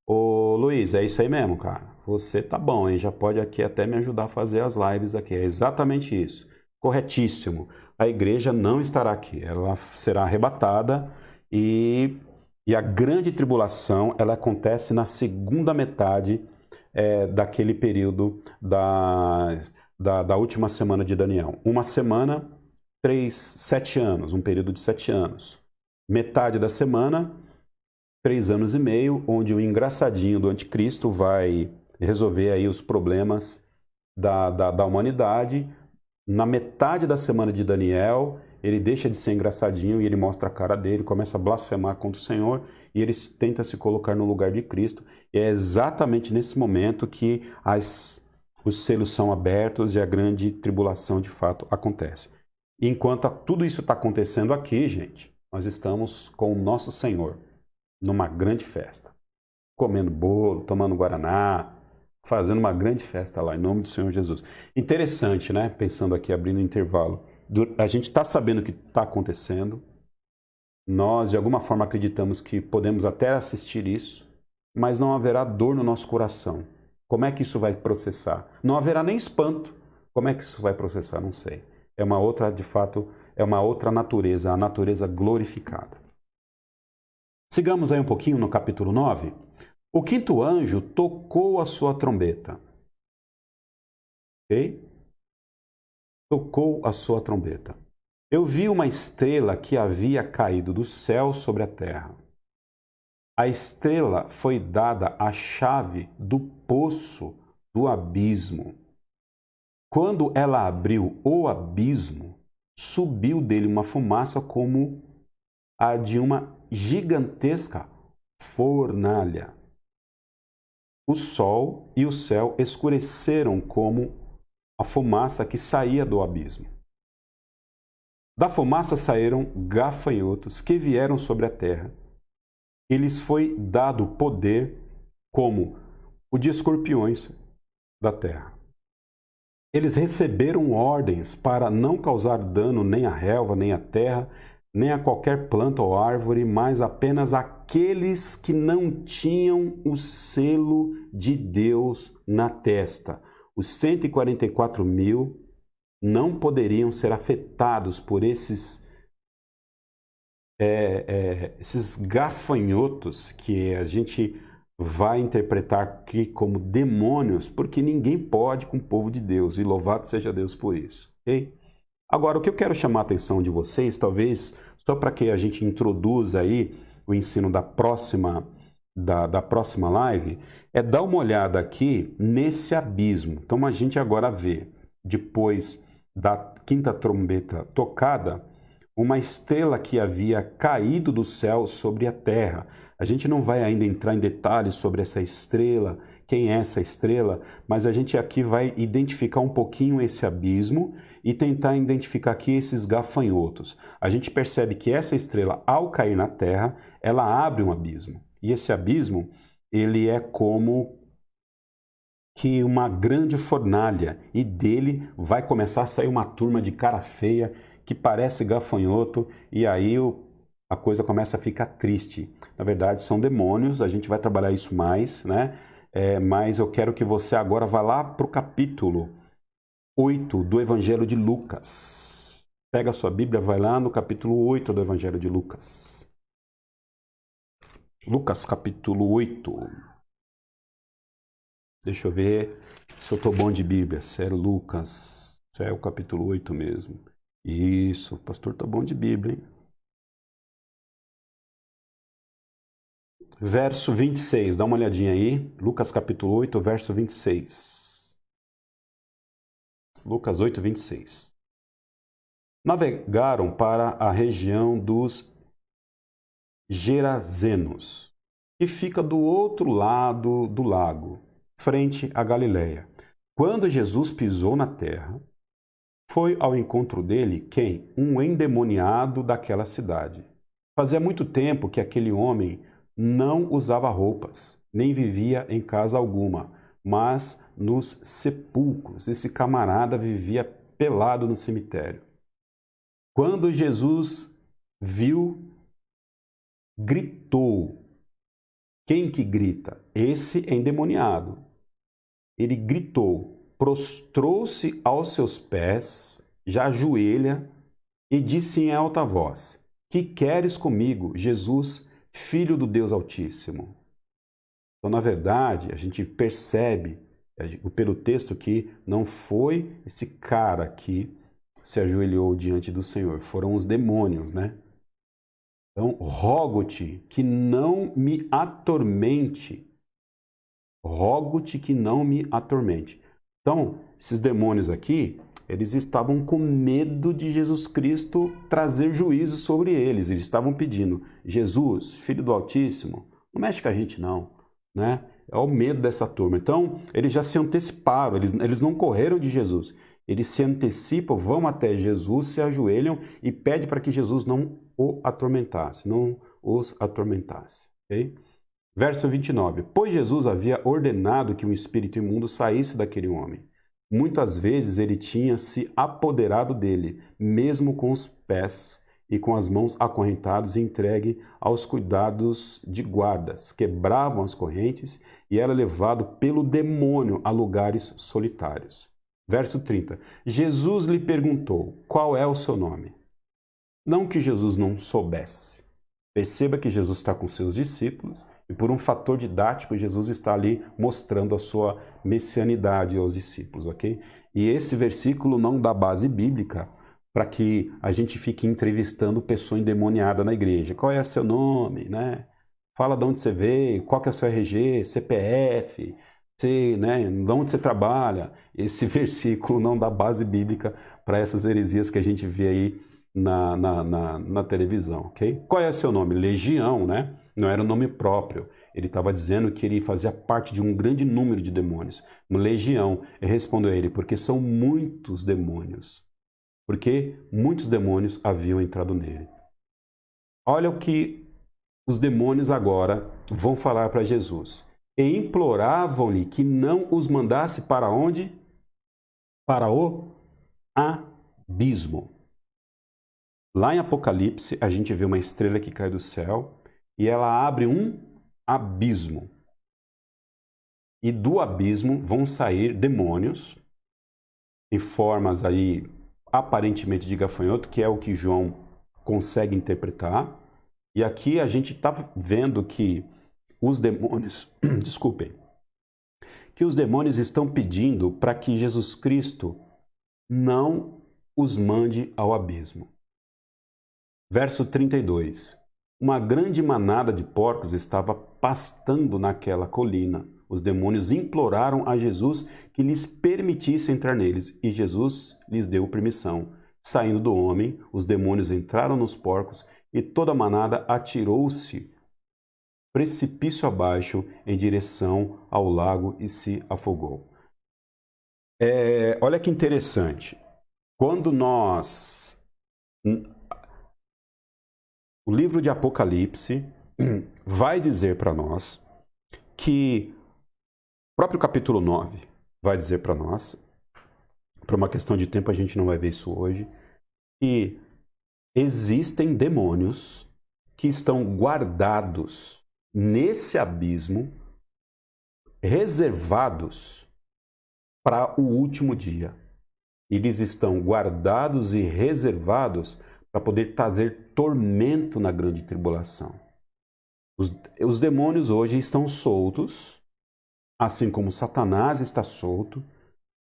Speaker 1: Ô Luiz, é isso aí mesmo, cara. Você tá bom, hein? Já pode aqui até me ajudar a fazer as lives aqui. É exatamente isso. Corretíssimo. A igreja não estará aqui. Ela será arrebatada e a grande tribulação ela acontece na segunda metade daquele período da última semana de Daniel. Uma semana, 7 anos, um período de 7 anos. Metade da semana, 3 anos e meio, onde o engraçadinho do anticristo vai resolver aí os problemas da humanidade. Na metade da semana de Daniel, ele deixa de ser engraçadinho e ele mostra a cara dele, começa a blasfemar contra o Senhor e ele tenta se colocar no lugar de Cristo. E é exatamente nesse momento que os selos são abertos e a grande tribulação de fato acontece. E enquanto tudo isso está acontecendo aqui, gente, nós estamos com o nosso Senhor numa grande festa, comendo bolo, tomando guaraná, fazendo uma grande festa lá, em nome do Senhor Jesus. Interessante, né? Pensando aqui, abrindo o intervalo. A gente está sabendo o que está acontecendo. Nós, de alguma forma, acreditamos que podemos até assistir isso, mas não haverá dor no nosso coração. Como é que isso vai processar? Não haverá nem espanto. Como é que isso vai processar? Não sei. É uma outra, de fato, é uma outra natureza, a natureza glorificada. Sigamos aí um pouquinho no capítulo 9. O quinto anjo tocou a sua trombeta. Ok? Tocou a sua trombeta. Eu vi uma estrela que havia caído do céu sobre a terra. A estrela foi dada a chave do poço do abismo. Quando ela abriu o abismo, subiu dele uma fumaça como a de uma gigantesca fornalha. O sol e o céu escureceram como a fumaça que saía do abismo. Da fumaça saíram gafanhotos que vieram sobre a terra. E lhes foi dado poder como o de escorpiões da terra. Eles receberam ordens para não causar dano nem à relva, nem à terra, nem a qualquer planta ou árvore, mas apenas aqueles que não tinham o selo de Deus na testa. Os 144.000 não poderiam ser afetados por esses gafanhotos que a gente vai interpretar aqui como demônios, porque ninguém pode com o povo de Deus, e louvado seja Deus por isso. Okay? Agora, o que eu quero chamar a atenção de vocês, talvez só para que a gente introduza aí o ensino da próxima live, é dar uma olhada aqui nesse abismo. Então a gente agora vê, depois da quinta trombeta tocada, uma estrela que havia caído do céu sobre a terra. A gente não vai ainda entrar em detalhes sobre essa estrela, quem é essa estrela, mas a gente aqui vai identificar um pouquinho esse abismo e tentar identificar aqui esses gafanhotos. A gente percebe que essa estrela, ao cair na terra, ela abre um abismo. E esse abismo, ele é como que uma grande fornalha, e dele vai começar a sair uma turma de cara feia que parece gafanhoto, e aí a coisa começa a ficar triste. Na verdade, são demônios, a gente vai trabalhar isso mais, né? Mas eu quero que você agora vá lá para o capítulo 8 do Evangelho de Lucas. Pega a sua Bíblia, vai lá no capítulo 8 do Evangelho de Lucas. Lucas, capítulo 8. Deixa eu ver se eu estou bom de Bíblia. Se é Lucas. Isso é o capítulo 8 mesmo. Isso, o pastor tá bom de Bíblia, hein? Verso 26, dá uma olhadinha aí. Lucas capítulo 8, verso 26. Lucas 8, 26. Navegaram para a região dos Gerazenos, que fica do outro lado do lago, frente a Galiléia. Quando Jesus pisou na terra, foi ao encontro dele quem? Um endemoniado daquela cidade. Fazia muito tempo que aquele homem não usava roupas, nem vivia em casa alguma, mas nos sepulcros. Esse camarada vivia pelado no cemitério. Quando Jesus viu, gritou. Quem que grita? Esse endemoniado. Ele gritou, prostrou-se aos seus pés, já ajoelha, e disse em alta voz: Que queres comigo, Jesus, Filho do Deus Altíssimo? Então, na verdade, a gente percebe pelo texto que não foi esse cara que se ajoelhou diante do Senhor, foram os demônios, né? Então, rogo-te que não me atormente. Rogo-te que não me atormente. Então, esses demônios aqui, eles estavam com medo de Jesus Cristo trazer juízo sobre eles. Eles estavam pedindo: Jesus, Filho do Altíssimo, não mexe com a gente não, né? É o medo dessa turma. Então, eles já se anteciparam, eles não correram de Jesus. Eles se antecipam, vão até Jesus, se ajoelham e pedem para que Jesus não o atormentasse, não os atormentasse. Ok? Verso 29. Pois Jesus havia ordenado que um espírito imundo saísse daquele homem. Muitas vezes ele tinha se apoderado dele, mesmo com os pés e com as mãos acorrentados e entregue aos cuidados de guardas. Quebravam as correntes e era levado pelo demônio a lugares solitários. Verso 30. Jesus lhe perguntou: qual é o seu nome? Não que Jesus não soubesse. Perceba que Jesus está com seus discípulos e por um fator didático Jesus está ali mostrando a sua messianidade aos discípulos, ok? E esse versículo não dá base bíblica para que a gente fique entrevistando pessoa endemoniada na igreja. Qual é seu nome, né? Fala de onde você veio, qual que é o seu RG, CPF, né, de onde você trabalha. Esse versículo não dá base bíblica para essas heresias que a gente vê aí na televisão, ok? Qual é seu nome? Legião, né? Não era o nome próprio. Ele estava dizendo que ele fazia parte de um grande número de demônios. Legião. E respondeu a ele: porque são muitos demônios. Porque muitos demônios haviam entrado nele. Olha o que os demônios agora vão falar para Jesus. E imploravam-lhe que não os mandasse para onde? Para o abismo. Lá em Apocalipse, a gente vê uma estrela que cai do céu e ela abre um abismo. E do abismo vão sair demônios em formas aí aparentemente de gafanhoto, que é o que João consegue interpretar. E aqui a gente está vendo que os demônios, desculpem, que os demônios estão pedindo para que Jesus Cristo não os mande ao abismo. Verso 32. Uma grande manada de porcos estava pastando naquela colina. Os demônios imploraram a Jesus que lhes permitisse entrar neles, e Jesus lhes deu permissão. Saindo do homem, os demônios entraram nos porcos, e toda a manada atirou-se precipício abaixo em direção ao lago e se afogou. Olha que interessante. Quando o livro de Apocalipse vai dizer para nós que o próprio capítulo 9 vai dizer para nós, por uma questão de tempo a gente não vai ver isso hoje, que existem demônios que estão guardados nesse abismo, reservados para o último dia. Eles estão guardados e reservados para poder trazer tormento na grande tribulação. Os demônios hoje estão soltos, assim como Satanás está solto,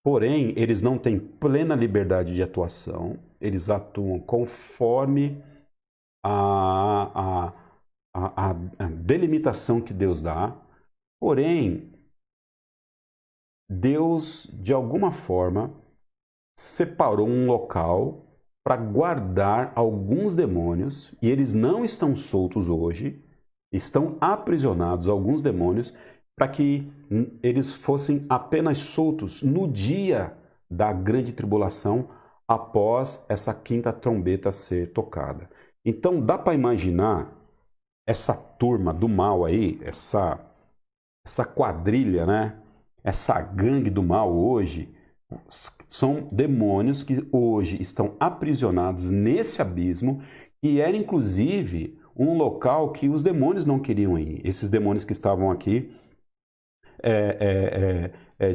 Speaker 1: porém, eles não têm plena liberdade de atuação, eles atuam conforme a, a delimitação que Deus dá, porém, Deus, de alguma forma, separou um local para guardar alguns demônios, e eles não estão soltos hoje, estão aprisionados alguns demônios, para que eles fossem apenas soltos no dia da grande tribulação, após essa quinta trombeta ser tocada. Então dá para imaginar essa turma do mal aí, essa quadrilha, né? Essa gangue do mal hoje, são demônios que hoje estão aprisionados nesse abismo, e era inclusive um local que os demônios não queriam ir. Esses demônios que estavam aqui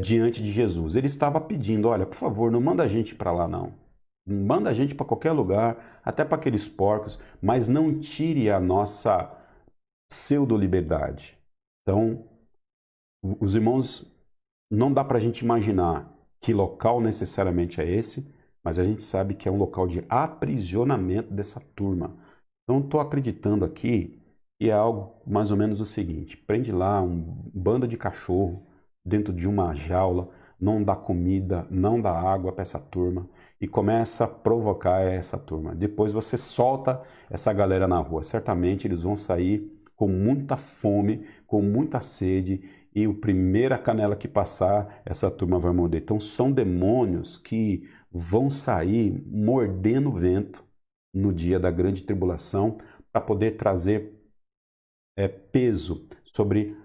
Speaker 1: diante de Jesus. Ele estava pedindo, olha, por favor, não manda a gente para lá não. Manda a gente para qualquer lugar, até para aqueles porcos, mas não tire a nossa pseudo-liberdade. Então, os irmãos, não dá para a gente imaginar que local necessariamente é esse, mas a gente sabe que é um local de aprisionamento dessa turma. Então, estou acreditando aqui que é algo mais ou menos o seguinte: prende lá um bando de cachorro dentro de uma jaula, não dá comida, não dá água para essa turma e começa a provocar essa turma. Depois você solta essa galera na rua. Certamente eles vão sair com muita fome, com muita sede, e a primeira canela que passar, essa turma vai morder. Então são demônios que vão sair mordendo o vento no dia da grande tribulação, para poder trazer peso sobre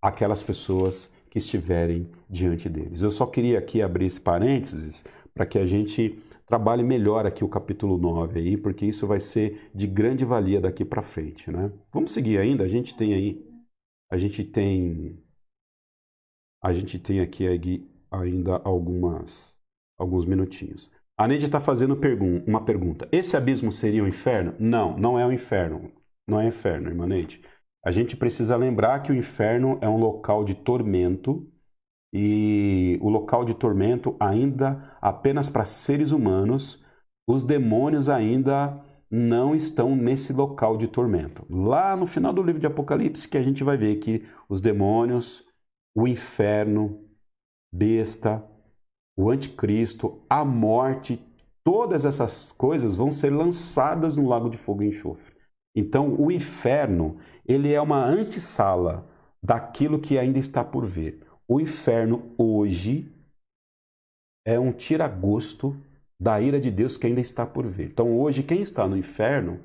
Speaker 1: aquelas pessoas que estiverem diante deles. Eu só queria aqui abrir esse parênteses para que a gente trabalhe melhor aqui o capítulo 9 aí, porque isso vai ser de grande valia daqui para frente, né? Vamos seguir ainda, a gente tem aqui ainda alguns minutinhos. A Neide está fazendo uma pergunta. Esse abismo seria o inferno? Não, não é o inferno. Não é inferno, irmã Neide. A gente precisa lembrar que o inferno é um local de tormento, e o local de tormento ainda apenas para seres humanos. Os demônios ainda não estão nesse local de tormento. Lá no final do livro de Apocalipse que a gente vai ver que os demônios, o inferno, besta, o anticristo, a morte, todas essas coisas vão ser lançadas no lago de fogo e enxofre. Então o inferno, ele é uma antessala daquilo que ainda está por vir. O inferno hoje é um tira-gosto da ira de Deus que ainda está por vir. Então hoje quem está no inferno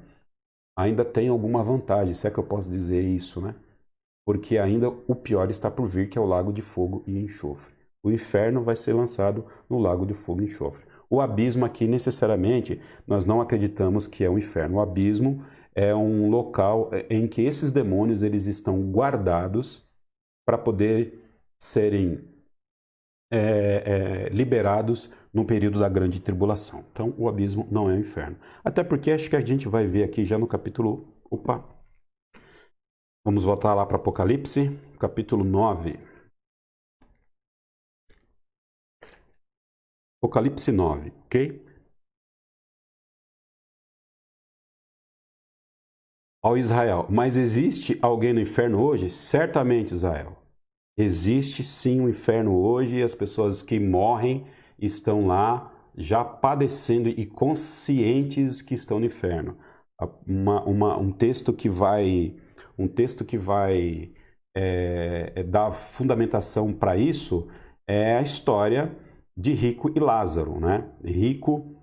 Speaker 1: ainda tem alguma vantagem, se é que eu posso dizer isso, né? Porque ainda o pior está por vir, que é o lago de fogo e enxofre. O inferno vai ser lançado no lago de fogo e enxofre. O abismo aqui, necessariamente, nós não acreditamos que é o inferno. O abismo é um local em que esses demônios eles estão guardados para poder serem liberados no período da grande tribulação. Então, o abismo não é o inferno. Até porque acho que a gente vai ver aqui já no capítulo... Opa! Vamos voltar lá para Apocalipse, capítulo 9. Apocalipse 9, ok? Ao Israel, mas existe alguém no inferno hoje? Certamente, Israel. Existe sim um inferno hoje, e as pessoas que morrem estão lá já padecendo e conscientes que estão no inferno. Um texto que vai dar fundamentação para isso é a história de Rico e Lázaro, né? Rico,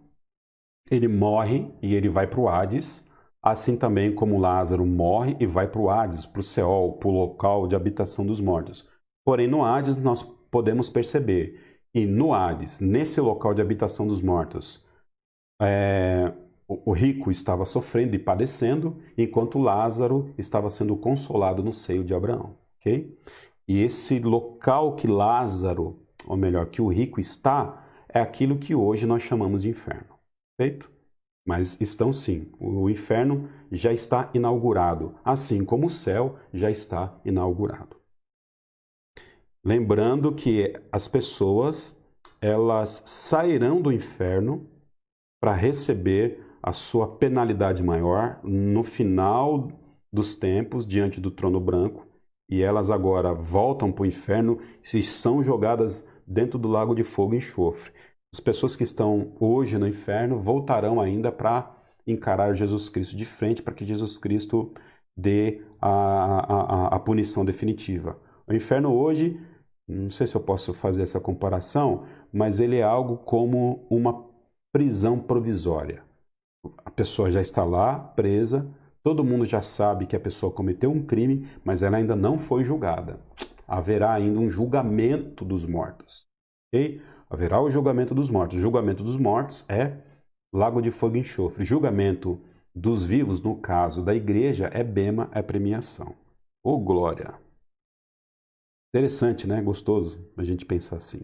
Speaker 1: ele morre e ele vai para o Hades, assim também como Lázaro morre e vai para o Hades, para o Seol, para o local de habitação dos mortos. Porém, no Hades nós podemos perceber que no Hades, nesse local de habitação dos mortos, o rico estava sofrendo e padecendo, enquanto Lázaro estava sendo consolado no seio de Abraão. Okay? E esse local que Lázaro, ou melhor, que o rico está, é aquilo que hoje nós chamamos de inferno. Perfeito? Mas estão sim. O inferno já está inaugurado, assim como o céu já está inaugurado. Lembrando que as pessoas elas sairão do inferno para receber a sua penalidade maior no final dos tempos, diante do trono branco, e elas agora voltam para o inferno e são jogadas dentro do lago de fogo e enxofre. As pessoas que estão hoje no inferno voltarão ainda para encarar Jesus Cristo de frente, para que Jesus Cristo dê a punição definitiva. O inferno hoje, não sei se eu posso fazer essa comparação, mas ele é algo como uma prisão provisória. A pessoa já está lá, presa, todo mundo já sabe que a pessoa cometeu um crime, mas ela ainda não foi julgada. Haverá ainda um julgamento dos mortos. Ok? Haverá o julgamento dos mortos. O julgamento dos mortos é lago de fogo e enxofre. Julgamento dos vivos, no caso da igreja, é bema, é premiação. Ô, glória! Interessante, né? Gostoso a gente pensar assim.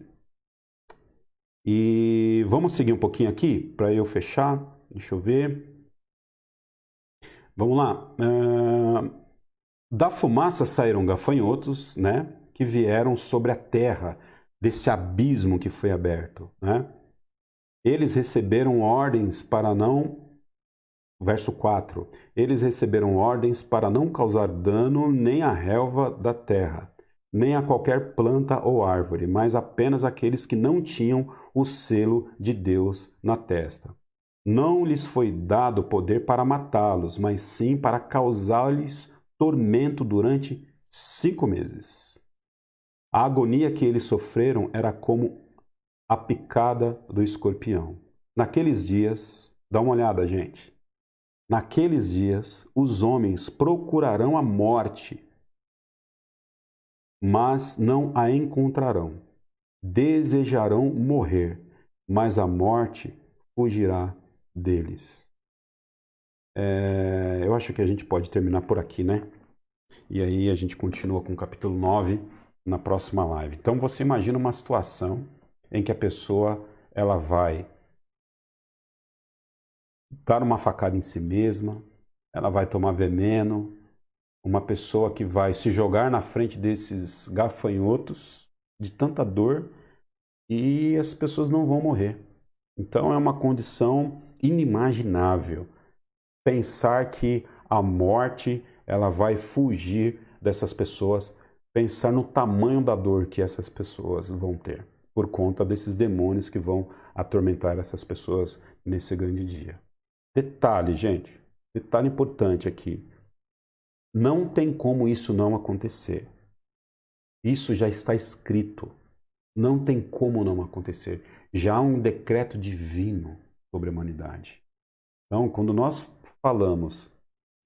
Speaker 1: E vamos seguir um pouquinho aqui para eu fechar. Deixa eu ver. Vamos lá. Da fumaça saíram gafanhotos, né? Que vieram sobre a terra desse abismo que foi aberto, né? Eles receberam ordens para não... Verso 4. Eles receberam ordens para não causar dano nem à relva da terra, nem a qualquer planta ou árvore, mas apenas aqueles que não tinham o selo de Deus na testa. Não lhes foi dado poder para matá-los, mas sim para causar-lhes tormento durante 5 meses. A agonia que eles sofreram era como a picada do escorpião. Naqueles dias, dá uma olhada, gente. Naqueles dias, os homens procurarão a morte, mas não a encontrarão. Desejarão morrer, mas a morte fugirá deles. Eu acho que a gente pode terminar por aqui, né? E aí a gente continua com o capítulo 9 na próxima live. Então você imagina uma situação em que a pessoa ela vai dar uma facada em si mesma, ela vai tomar veneno, uma pessoa que vai se jogar na frente desses gafanhotos de tanta dor e as pessoas não vão morrer. Então é uma condição inimaginável pensar que a morte ela vai fugir dessas pessoas, pensar no tamanho da dor que essas pessoas vão ter por conta desses demônios que vão atormentar essas pessoas nesse grande dia. Detalhe, gente, detalhe importante aqui. Não tem como isso não acontecer. Isso já está escrito. Não tem como não acontecer. Já há um decreto divino sobre a humanidade. Então, quando nós falamos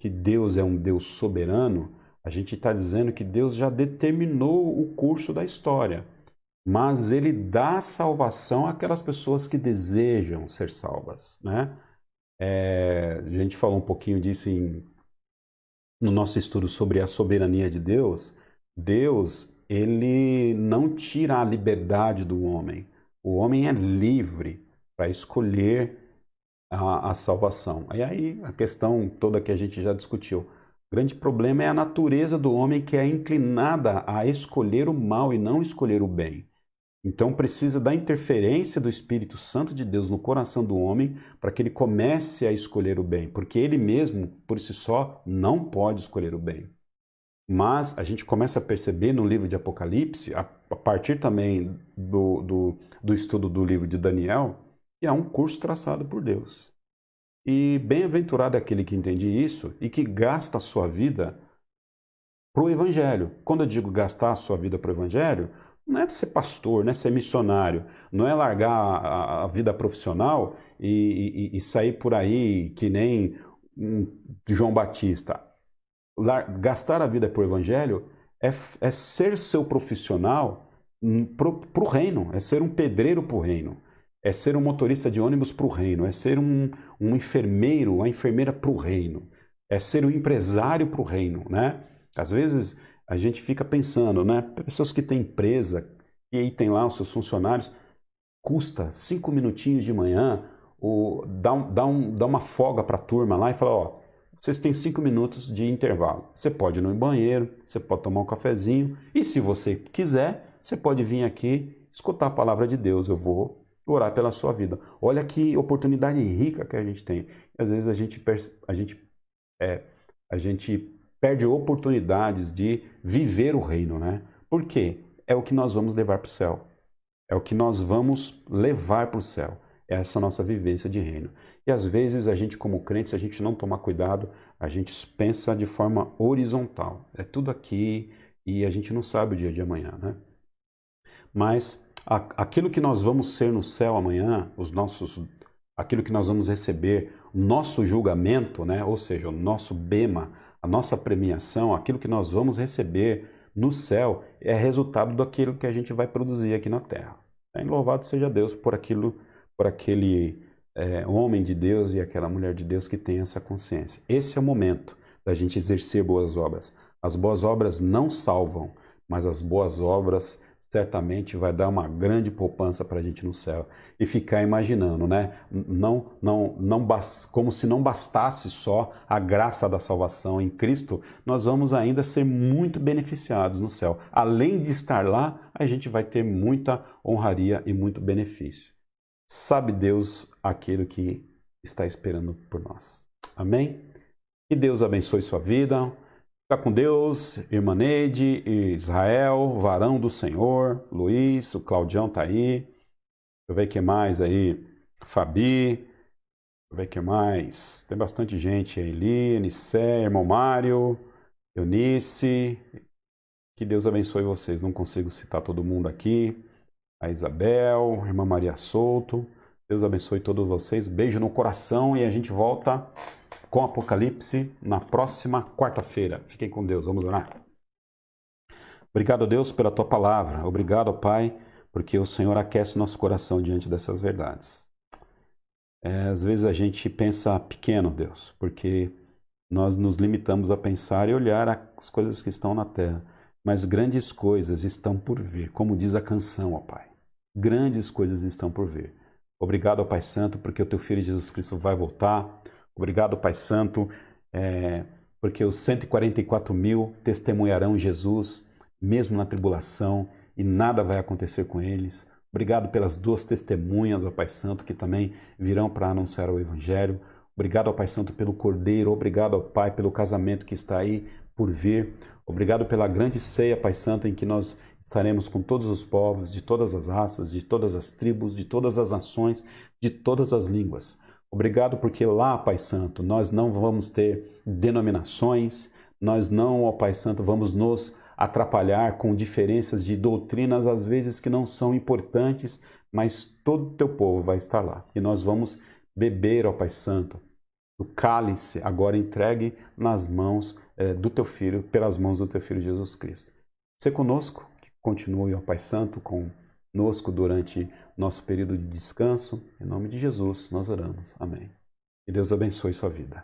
Speaker 1: que Deus é um Deus soberano, a gente está dizendo que Deus já determinou o curso da história. Mas Ele dá salvação àquelas pessoas que desejam ser salvas, né? A gente falou um pouquinho disso no nosso estudo sobre a soberania de Deus. Deus, ele não tira a liberdade do homem. O homem é livre para escolher a salvação. E aí a questão toda que a gente já discutiu. O grande problema é a natureza do homem que é inclinada a escolher o mal e não escolher o bem. Então precisa da interferência do Espírito Santo de Deus no coração do homem para que ele comece a escolher o bem, porque ele mesmo, por si só, não pode escolher o bem. Mas a gente começa a perceber no livro de Apocalipse, a partir também do estudo do livro de Daniel, que há um curso traçado por Deus. E bem-aventurado é aquele que entende isso e que gasta a sua vida para o Evangelho. Quando eu digo gastar a sua vida para o Evangelho, não é ser pastor, não é ser missionário, não é largar a vida profissional e sair por aí que nem João Batista. Gastar a vida para o Evangelho é ser seu profissional para o reino, é ser um pedreiro para o reino, é ser um motorista de ônibus para o reino, é ser um enfermeiro, uma enfermeira para o reino, é ser um empresário para o reino, né? Às vezes a gente fica pensando, né? Pessoas que têm empresa e aí tem lá os seus funcionários, custa 5 minutinhos de manhã, dá uma folga para a turma lá e fala, ó, vocês têm 5 minutos de intervalo. Você pode ir no banheiro, você pode tomar um cafezinho e se você quiser, você pode vir aqui escutar a palavra de Deus, eu vou orar pela sua vida. Olha que oportunidade rica que a gente tem. Às vezes a gente perde oportunidades de viver o reino, né? Por quê? É o que nós vamos levar para o céu. É o que nós vamos levar para o céu. É essa nossa vivência de reino. E às vezes a gente, como crente, se a gente não tomar cuidado, a gente pensa de forma horizontal. É tudo aqui e a gente não sabe o dia de amanhã, né? Mas aquilo que nós vamos ser no céu amanhã, aquilo que nós vamos receber, o nosso julgamento, né? Ou seja, o nosso bema, a nossa premiação, aquilo que nós vamos receber no céu é resultado daquilo que a gente vai produzir aqui na terra. Louvado seja Deus por aquele homem de Deus e aquela mulher de Deus que tem essa consciência. Esse é o momento da gente exercer boas obras. As boas obras não salvam, mas as boas obras certamente vai dar uma grande poupança para a gente no céu. E ficar imaginando, né? Como se não bastasse só a graça da salvação em Cristo, nós vamos ainda ser muito beneficiados no céu. Além de estar lá, a gente vai ter muita honraria e muito benefício. Sabe Deus aquilo que está esperando por nós. Amém? Que Deus abençoe sua vida. Fica com Deus, irmã Neide, Israel, varão do Senhor, Luiz, o Claudião tá aí. Deixa eu ver o que mais aí. Fabi, deixa eu ver o que mais. Tem bastante gente aí. Enicé, irmão Mário, Eunice. Que Deus abençoe vocês. Não consigo citar todo mundo aqui. A Isabel, irmã Maria Souto. Deus abençoe todos vocês. Beijo no coração e a gente volta com Apocalipse na próxima quarta-feira. Fiquem com Deus, vamos orar. Obrigado, Deus, pela tua palavra. Obrigado, Pai, porque o Senhor aquece nosso coração diante dessas verdades. Às vezes a gente pensa pequeno, Deus, porque nós nos limitamos a pensar e olhar as coisas que estão na terra. Mas grandes coisas estão por vir, como diz a canção, ó Pai. Grandes coisas estão por vir. Obrigado, ó Pai Santo, porque o teu Filho Jesus Cristo vai voltar. Obrigado, Pai Santo, porque os 144 mil testemunharão Jesus, mesmo na tribulação, e nada vai acontecer com eles. Obrigado pelas 2 testemunhas, ó Pai Santo, que também virão para anunciar o Evangelho. Obrigado, ó Pai Santo, pelo Cordeiro. Obrigado, ó Pai, pelo casamento que está aí por vir. Obrigado pela grande ceia, Pai Santo, em que nós estaremos com todos os povos, de todas as raças, de todas as tribos, de todas as nações, de todas as línguas. Obrigado porque lá, Pai Santo, nós não vamos ter denominações, nós não, ó Pai Santo, vamos nos atrapalhar com diferenças de doutrinas, às vezes que não são importantes, mas todo o teu povo vai estar lá. E nós vamos beber, ó Pai Santo, do cálice agora entregue nas mãos do teu Filho, pelas mãos do teu Filho Jesus Cristo. Se conosco, que continue, ó Pai Santo, conosco durante nosso período de descanso. Em nome de Jesus, nós oramos. Amém. Que Deus abençoe sua vida.